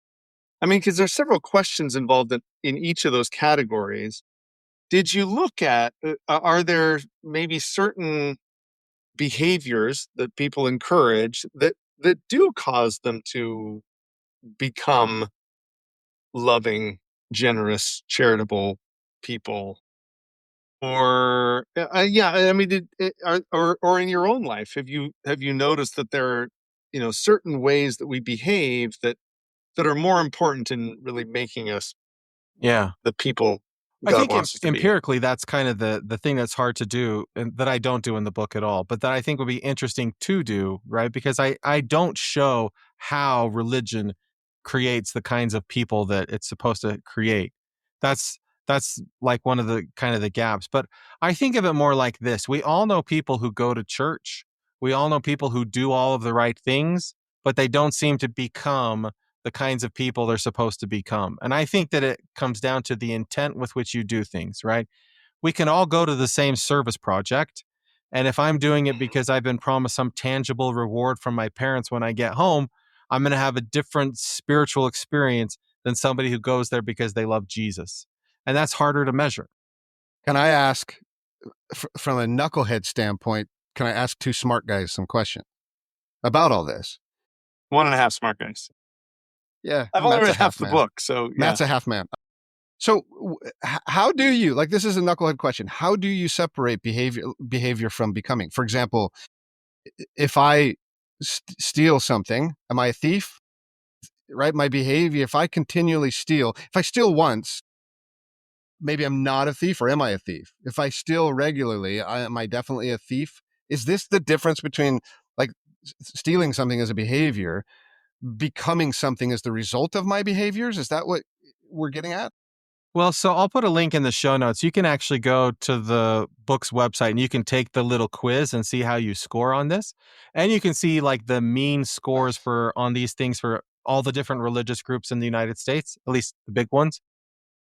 because there's several questions involved in each of those categories. Did you look at, are there maybe certain behaviors that people encourage that do cause them to become loving, generous, charitable people? Or or in your own life, have you noticed that there are certain ways that we behave that are more important in really making us the people God I think wants us to empirically that's kind of the thing that's hard to do, and that I don't do in the book at all, but that I think would be interesting to do, right? Because I don't show how religion creates the kinds of people that it's supposed to create. That's like one of the kind of the gaps. But I think of it more like this. We all know people who go to church. We all know people who do all of the right things, but they don't seem to become the kinds of people they're supposed to become. And I think that it comes down to the intent with which you do things, right? We can all go to the same service project. And if I'm doing it because I've been promised some tangible reward from my parents when I get home, I'm going to have a different spiritual experience than somebody who goes there because they love Jesus. And that's harder to measure. Can I ask, from a knucklehead standpoint, can I ask two smart guys some questions about all this? 1.5 smart guys. Yeah, I've only Matt's a read half half the man. book, so yeah. Matt's a half man. So how do you, like, this is a knucklehead question. How do you separate behavior from becoming? For example, if I steal something, am I a thief? Right? My behavior, if I continually steal, if I steal once, maybe I'm not a thief, or am I a thief? If I steal regularly, am I definitely a thief? Is this the difference between like stealing something as a behavior, becoming something as the result of my behaviors? Is that what we're getting at? Well, so I'll put a link in the show notes. You can actually go to the book's website and you can take the little quiz and see how you score on this. And you can see like the mean scores for on these things for all the different religious groups in the United States, at least the big ones.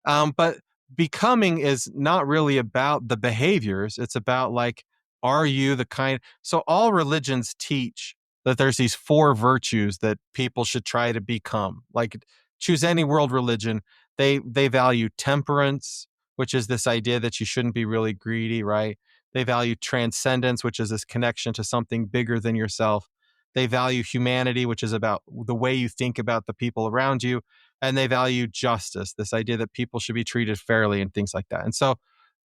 But becoming is not really about the behaviors. It's about like, are you the kind? So all religions teach that there's these 4 virtues that people should try to become. Like choose any world religion. They value temperance, which is this idea that you shouldn't be really greedy, right? They value transcendence, which is this connection to something bigger than yourself. They value humanity, which is about the way you think about the people around you, and they value justice, this idea that people should be treated fairly and things like that. And so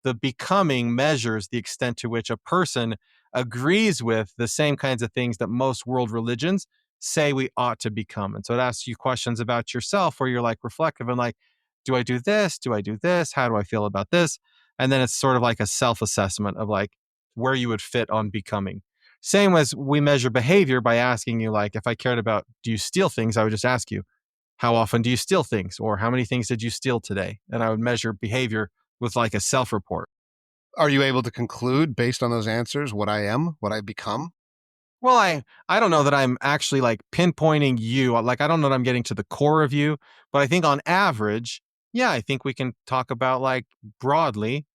the becoming measures the extent to which a person agrees with the same kinds of things that most world religions say we ought to become. And so it asks you questions about yourself where you're like reflective and like, do I do this? Do I do this? How do I feel about this? And then it's sort of like a self-assessment of like where you would fit on becoming. Same as we measure behavior by asking you, like, if I cared about, do you steal things? I would just ask you, how often do you steal things? Or how many things did you steal today? And I would measure behavior with like a self-report. Are you able to conclude based on those answers what I am, what I become? Well, I don't know that I'm actually like pinpointing you. Like, I don't know that I'm getting to the core of you, but I think on average, yeah, I think we can talk about like broadly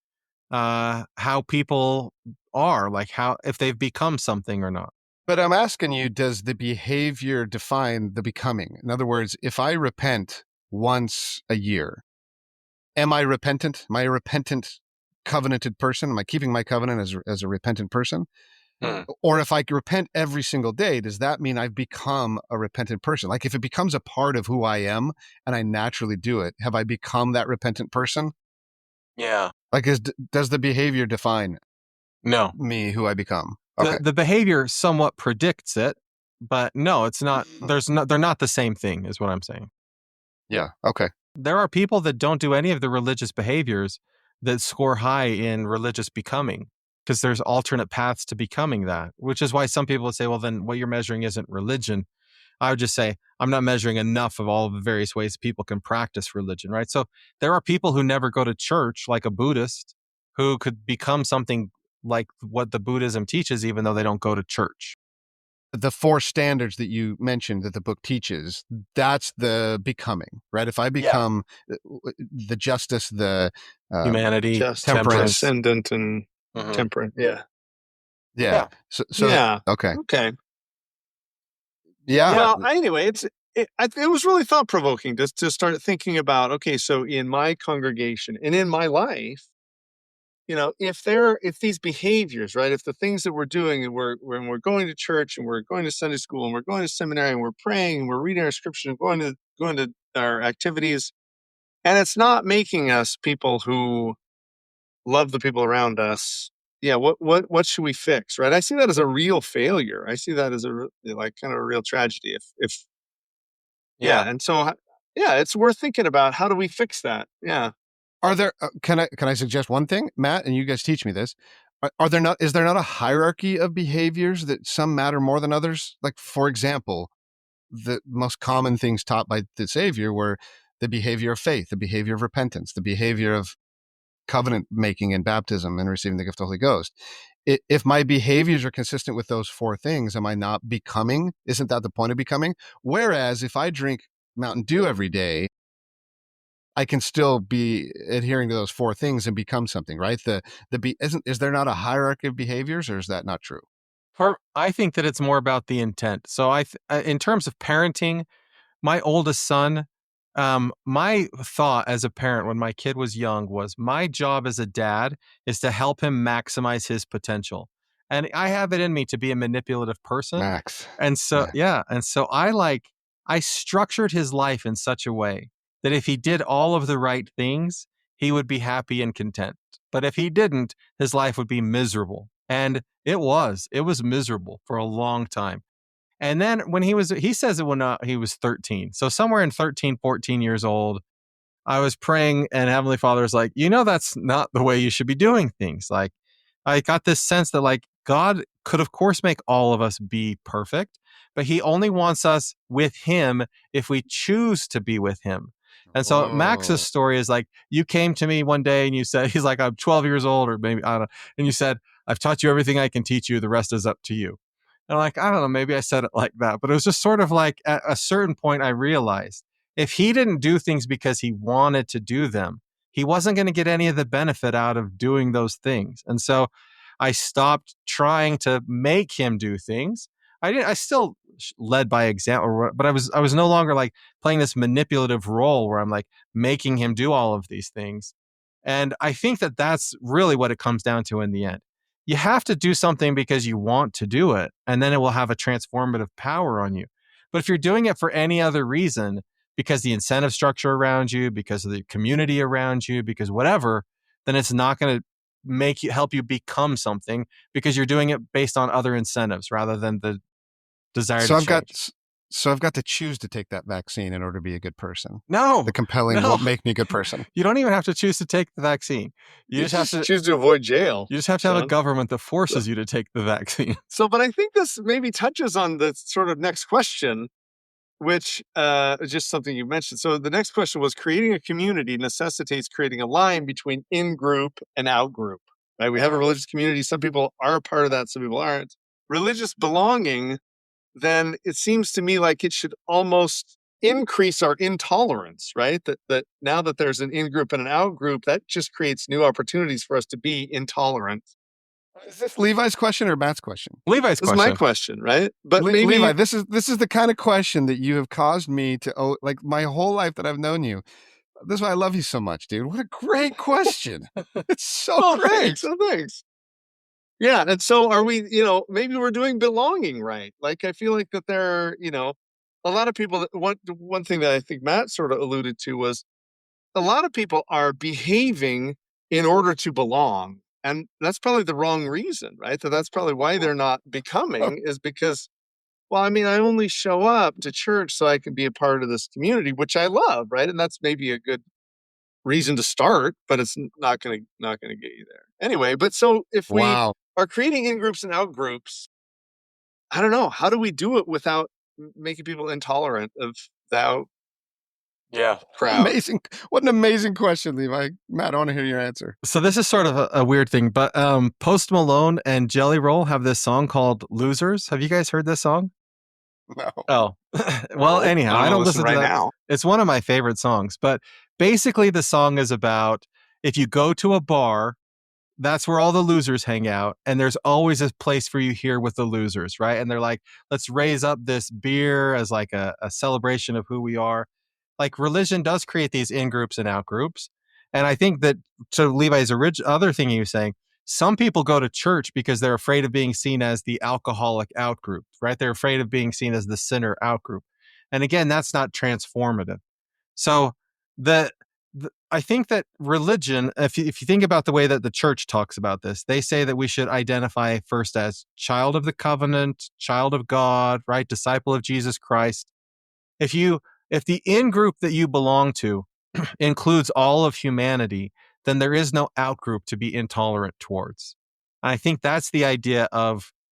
how people are, like how, if they've become something or not. But I'm asking you, does the behavior define the becoming? In other words, if I repent once a year, am I repentant? Am I a repentant, covenanted person? Am I keeping my covenant as a repentant person? Or if I repent every single day, does that mean I've become a repentant person? Like if it becomes a part of who I am and I naturally do it, have I become that repentant person? Yeah. Like, does the behavior define No. me, who I become? Okay. The behavior somewhat predicts it, but no, it's not. They're not the same thing, is what I'm saying. Yeah. Okay. There are people that don't do any of the religious behaviors that score high in religious becoming because there's alternate paths to becoming that, which is why some people would say, well, then what you're measuring isn't religion. I would just say, I'm not measuring enough of all of the various ways people can practice religion, right? So there are people who never go to church, like a Buddhist, who could become something like what the Buddhism teaches, even though they don't go to church. The 4 standards that you mentioned that the book teaches, that's the becoming, right? If I become the justice, the Humanity, Just temperance. transcendent and temperate. Yeah. Yeah. So Yeah. okay. Okay. Yeah. Well, anyway, it was really thought provoking to start thinking about, okay, so in my congregation and in my life, if these behaviors, right, if the things that we're doing and when we're going to church and we're going to Sunday school and we're going to seminary and we're praying and we're reading our scripture and going to our activities, and it's not making us people who love the people around us. Yeah, what should we fix, right? I see that as a real failure. I see that as like kind of a real tragedy. If yeah, and so yeah, it's worth thinking about how do we fix that? Yeah. Are there? Can I suggest one thing, Matt? And you guys teach me this. Are there not? Is there not a hierarchy of behaviors that some matter more than others? Like, for example, the most common things taught by the Savior were the behavior of faith, the behavior of repentance, the behavior of covenant making and baptism and receiving the gift of the Holy Ghost. If my behaviors are consistent with those 4 things, am I not becoming? Isn't that the point of becoming? Whereas if I drink Mountain Dew every day, I can still be adhering to those 4 things and become something, right? Is there not a hierarchy of behaviors, or is that not true? I think that it's more about the intent. So in terms of parenting, my oldest son, My thought as a parent when my kid was young was my job as a dad is to help him maximize his potential. And I have it in me to be a manipulative person. Max. And so, yeah. And so I structured his life in such a way that if he did all of the right things, he would be happy and content. But if he didn't, his life would be miserable. And it was miserable for a long time. And then when he says it when he was 13. So somewhere in 13, 14 years old, I was praying and Heavenly Father was like, that's not the way you should be doing things. Like I got this sense that like God could of course make all of us be perfect, but he only wants us with him if we choose to be with him. And so Max's story is like, you came to me one day and you said, he's like, I'm 12 years old or maybe, I don't know. And you said, I've taught you everything I can teach you. The rest is up to you. And like, I don't know, maybe I said it like that, but it was just sort of like at a certain point I realized if he didn't do things because he wanted to do them, he wasn't going to get any of the benefit out of doing those things. And so I stopped trying to make him do things. I still led by example, but I was no longer like playing this manipulative role where I'm like making him do all of these things. And I think that that's really what it comes down to in the end. You have to do something because you want to do it, and then it will have a transformative power on you. But if you're doing it for any other reason, because the incentive structure around you, because of the community around you, because whatever, then it's not going to help you become something because you're doing it based on other incentives rather than the desire to change. So I've got to choose to take that vaccine in order to be a good person. No. The compelling won't make me a good person. You don't even have to choose to take the vaccine. You just have to choose to avoid jail. You just have to have a government that forces you to take the vaccine. So, but I think this maybe touches on the sort of next question, which is just something you mentioned. So the next question was creating a community necessitates creating a line between in-group and out-group, right? We have a religious community. Some people are a part of that. Some people aren't. Religious belonging, then it seems to me like it should almost increase our intolerance, right? That now that there's an in-group and an out-group, that just creates new opportunities for us to be intolerant. Is this Levi's question or Matt's question? Levi's question. This is my question, right? But maybe Levi, this is the kind of question that you have caused me to like my whole life that I've known you. This is why I love you so much, dude. What a great question. It's so great. Thanks. Yeah. And so are we, maybe we're doing belonging right. Like, I feel like that there are, a lot of people that one thing that I think Matt sort of alluded to was a lot of people are behaving in order to belong. And that's probably the wrong reason, right? That's probably why they're not becoming is because, well, I mean, I only show up to church so I can be a part of this community, which I love, right? And that's maybe a good reason to start, but it's not going to get you there. Anyway, but so if we are creating in-groups and out-groups, I don't know, how do we do it without making people intolerant of the crowd? Amazing. What an amazing question, Levi. Matt, I want to hear your answer. So this is sort of a weird thing, but Post Malone and Jelly Roll have this song called Losers. Have you guys heard this song? No. Oh, well, anyhow, I don't listen to that now. It's one of my favorite songs, but basically the song is about if you go to a bar, that's where all the losers hang out. And there's always a place for you here with the losers, right? And they're like, let's raise up this beer as like a celebration of who we are. Like religion does create these in-groups and out-groups. And I think that to Levi's other thing he was saying, some people go to church because they're afraid of being seen as the alcoholic out-group, right? They're afraid of being seen as the sinner out-group. And again, that's not transformative. So I think that religion, if you think about the way that the church talks about this, they say that we should identify first as child of the covenant, child of God, right? Disciple of Jesus Christ. If the in-group that you belong to includes all of humanity, then there is no out-group to be intolerant towards. And I think that's the idea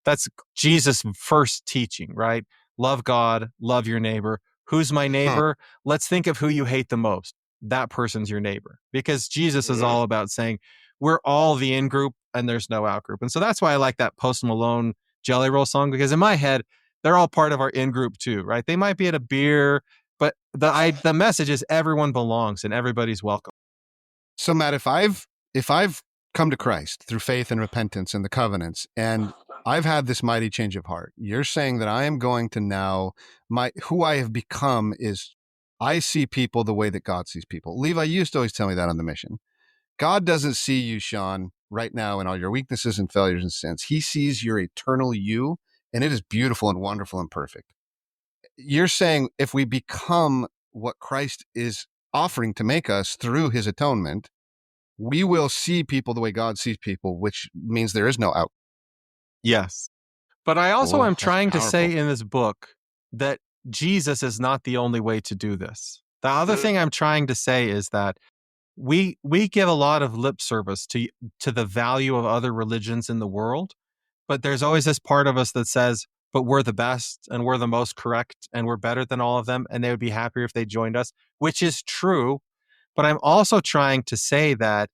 that's Jesus' first teaching, right? Love God, love your neighbor. Who's my neighbor? Let's think of who you hate the most. That person's your neighbor. Because Jesus is all about saying, we're all the in-group and there's no out-group. And so that's why I like that Post Malone Jelly Roll song, because in my head, they're all part of our in-group too, right? They might be at a beer, but the message is everyone belongs and everybody's welcome. So Matt, if I've come to Christ through faith and repentance and the covenants, and I've had this mighty change of heart, you're saying that I am going to now, who I have become is I see people the way that God sees people. Levi used to always tell me that on the mission. God doesn't see you, Shawn, right now in all your weaknesses and failures and sins. He sees your eternal you, and it is beautiful and wonderful and perfect. You're saying if we become what Christ is offering to make us through his atonement, we will see people the way God sees people, which means there is no out. Yes. But I also am That's trying to say powerful. in this book that Jesus is not the only way to do this. The other thing I'm trying to say is that we give a lot of lip service to the value of other religions in the world, but there's always this part of us that says, but we're the best and we're the most correct and we're better than all of them and they would be happier if they joined us, which is true. But I'm also trying to say that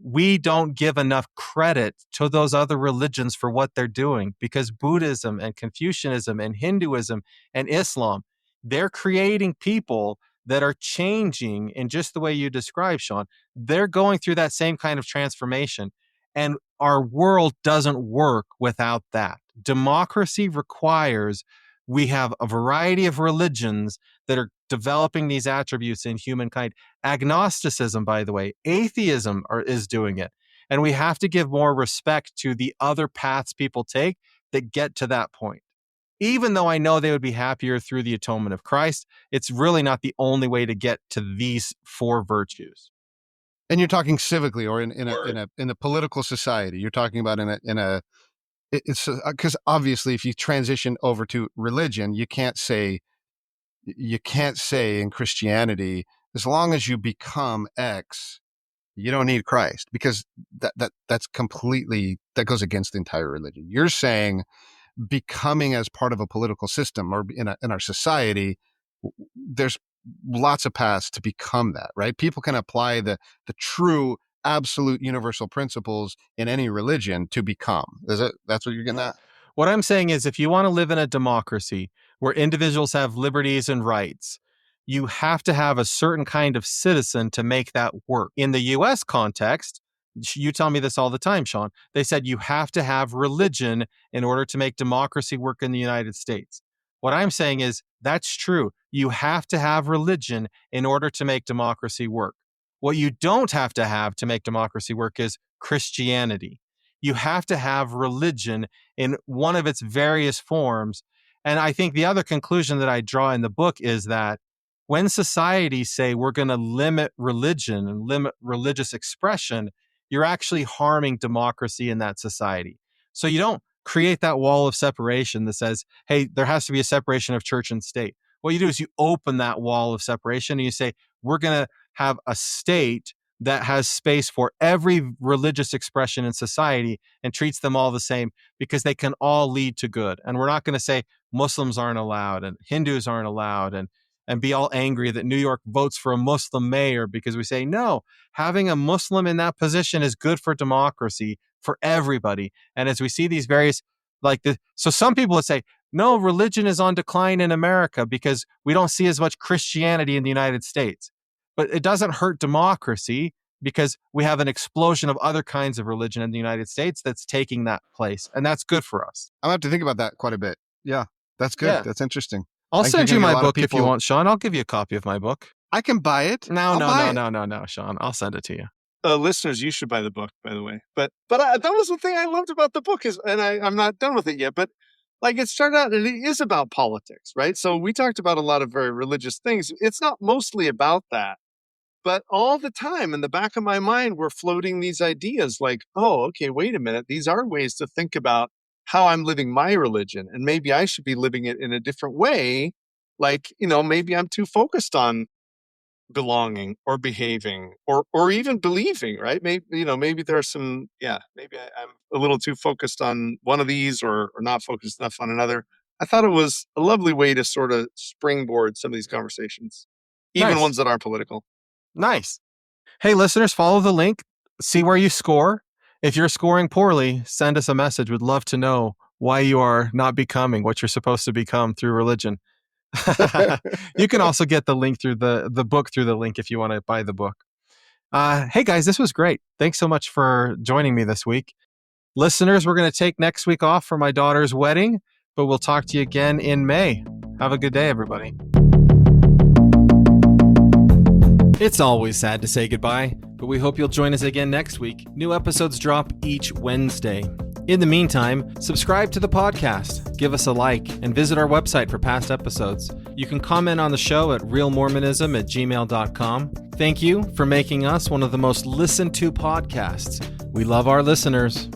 we don't give enough credit to those other religions for what they're doing, because Buddhism and Confucianism and Hinduism and Islam, they're creating people that are changing in just the way you described, Shawn. They're going through that same kind of transformation. And our world doesn't work without that. Democracy requires we have a variety of religions that are developing these attributes in humankind. Agnosticism, by the way, atheism is doing it. And we have to give more respect to the other paths people take that get to that point. Even though I know they would be happier through the atonement of Christ, it's really not the only way to get to these four virtues. And you're talking civically or in a political society. You're talking about it's because obviously if you transition over to religion, you can't say in Christianity, as long as you become X, you don't need Christ, because that's completely, that goes against the entire religion. You're saying becoming as part of a political system or in our society, there's lots of paths to become that, right? People can apply the true absolute universal principles in any religion to become. That's what you're getting at? What I'm saying is, if you want to live in a democracy where individuals have liberties and rights, you have to have a certain kind of citizen to make that work. In the US context, you tell me this all the time, Shawn, they said you have to have religion in order to make democracy work in the United States. What I'm saying is, that's true. You have to have religion in order to make democracy work. What you don't have to make democracy work is Christianity. You have to have religion in one of its various forms. And I think the other conclusion that I draw in the book is that when societies say we're going to limit religion and limit religious expression, you're actually harming democracy in that society. So you don't create that wall of separation that says, hey, there has to be a separation of church and state. What you do is you open that wall of separation and you say, we're going to have a state that has space for every religious expression in society and treats them all the same, because they can all lead to good. And we're not going to say Muslims aren't allowed and Hindus aren't allowed and be all angry that New York votes for a Muslim mayor, because we say, no, having a Muslim in that position is good for democracy, for everybody. And as we see these various, so some people would say, no, religion is on decline in America because we don't see as much Christianity in the United States. But it doesn't hurt democracy because we have an explosion of other kinds of religion in the United States that's taking that place. And that's good for us. I'm going to have to think about that quite a bit. Yeah, that's good. Yeah. That's interesting. I'll send you my book if you want, Shawn. I'll give you a copy of my book. I can buy it. No, Shawn. I'll send it to you. Listeners, you should buy the book, by the way. But that was the thing I loved about the book I'm not done with it yet, but it started out and it is about politics, right? So we talked about a lot of very religious things. It's not mostly about that. But all the time in the back of my mind were floating these ideas like, oh, okay, wait a minute. These are ways to think about how I'm living my religion. And maybe I should be living it in a different way. Maybe I'm too focused on belonging or behaving or even believing, right? Maybe there's some, maybe I'm a little too focused on one of these or not focused enough on another. I thought it was a lovely way to sort of springboard some of these conversations, even ones that aren't political. Nice. Hey, listeners, follow the link. See where you score. If you're scoring poorly, send us a message. We'd love to know why you are not becoming what you're supposed to become through religion. You can also get the link through the book through the link if you want to buy the book. Hey, guys, this was great. Thanks so much for joining me this week. Listeners, we're going to take next week off for my daughter's wedding, but we'll talk to you again in May. Have a good day, everybody. It's always sad to say goodbye, but we hope you'll join us again next week. New episodes drop each Wednesday. In the meantime, subscribe to the podcast, give us a like, and visit our website for past episodes. You can comment on the show at realmormonism@gmail.com. Thank you for making us one of the most listened to podcasts. We love our listeners.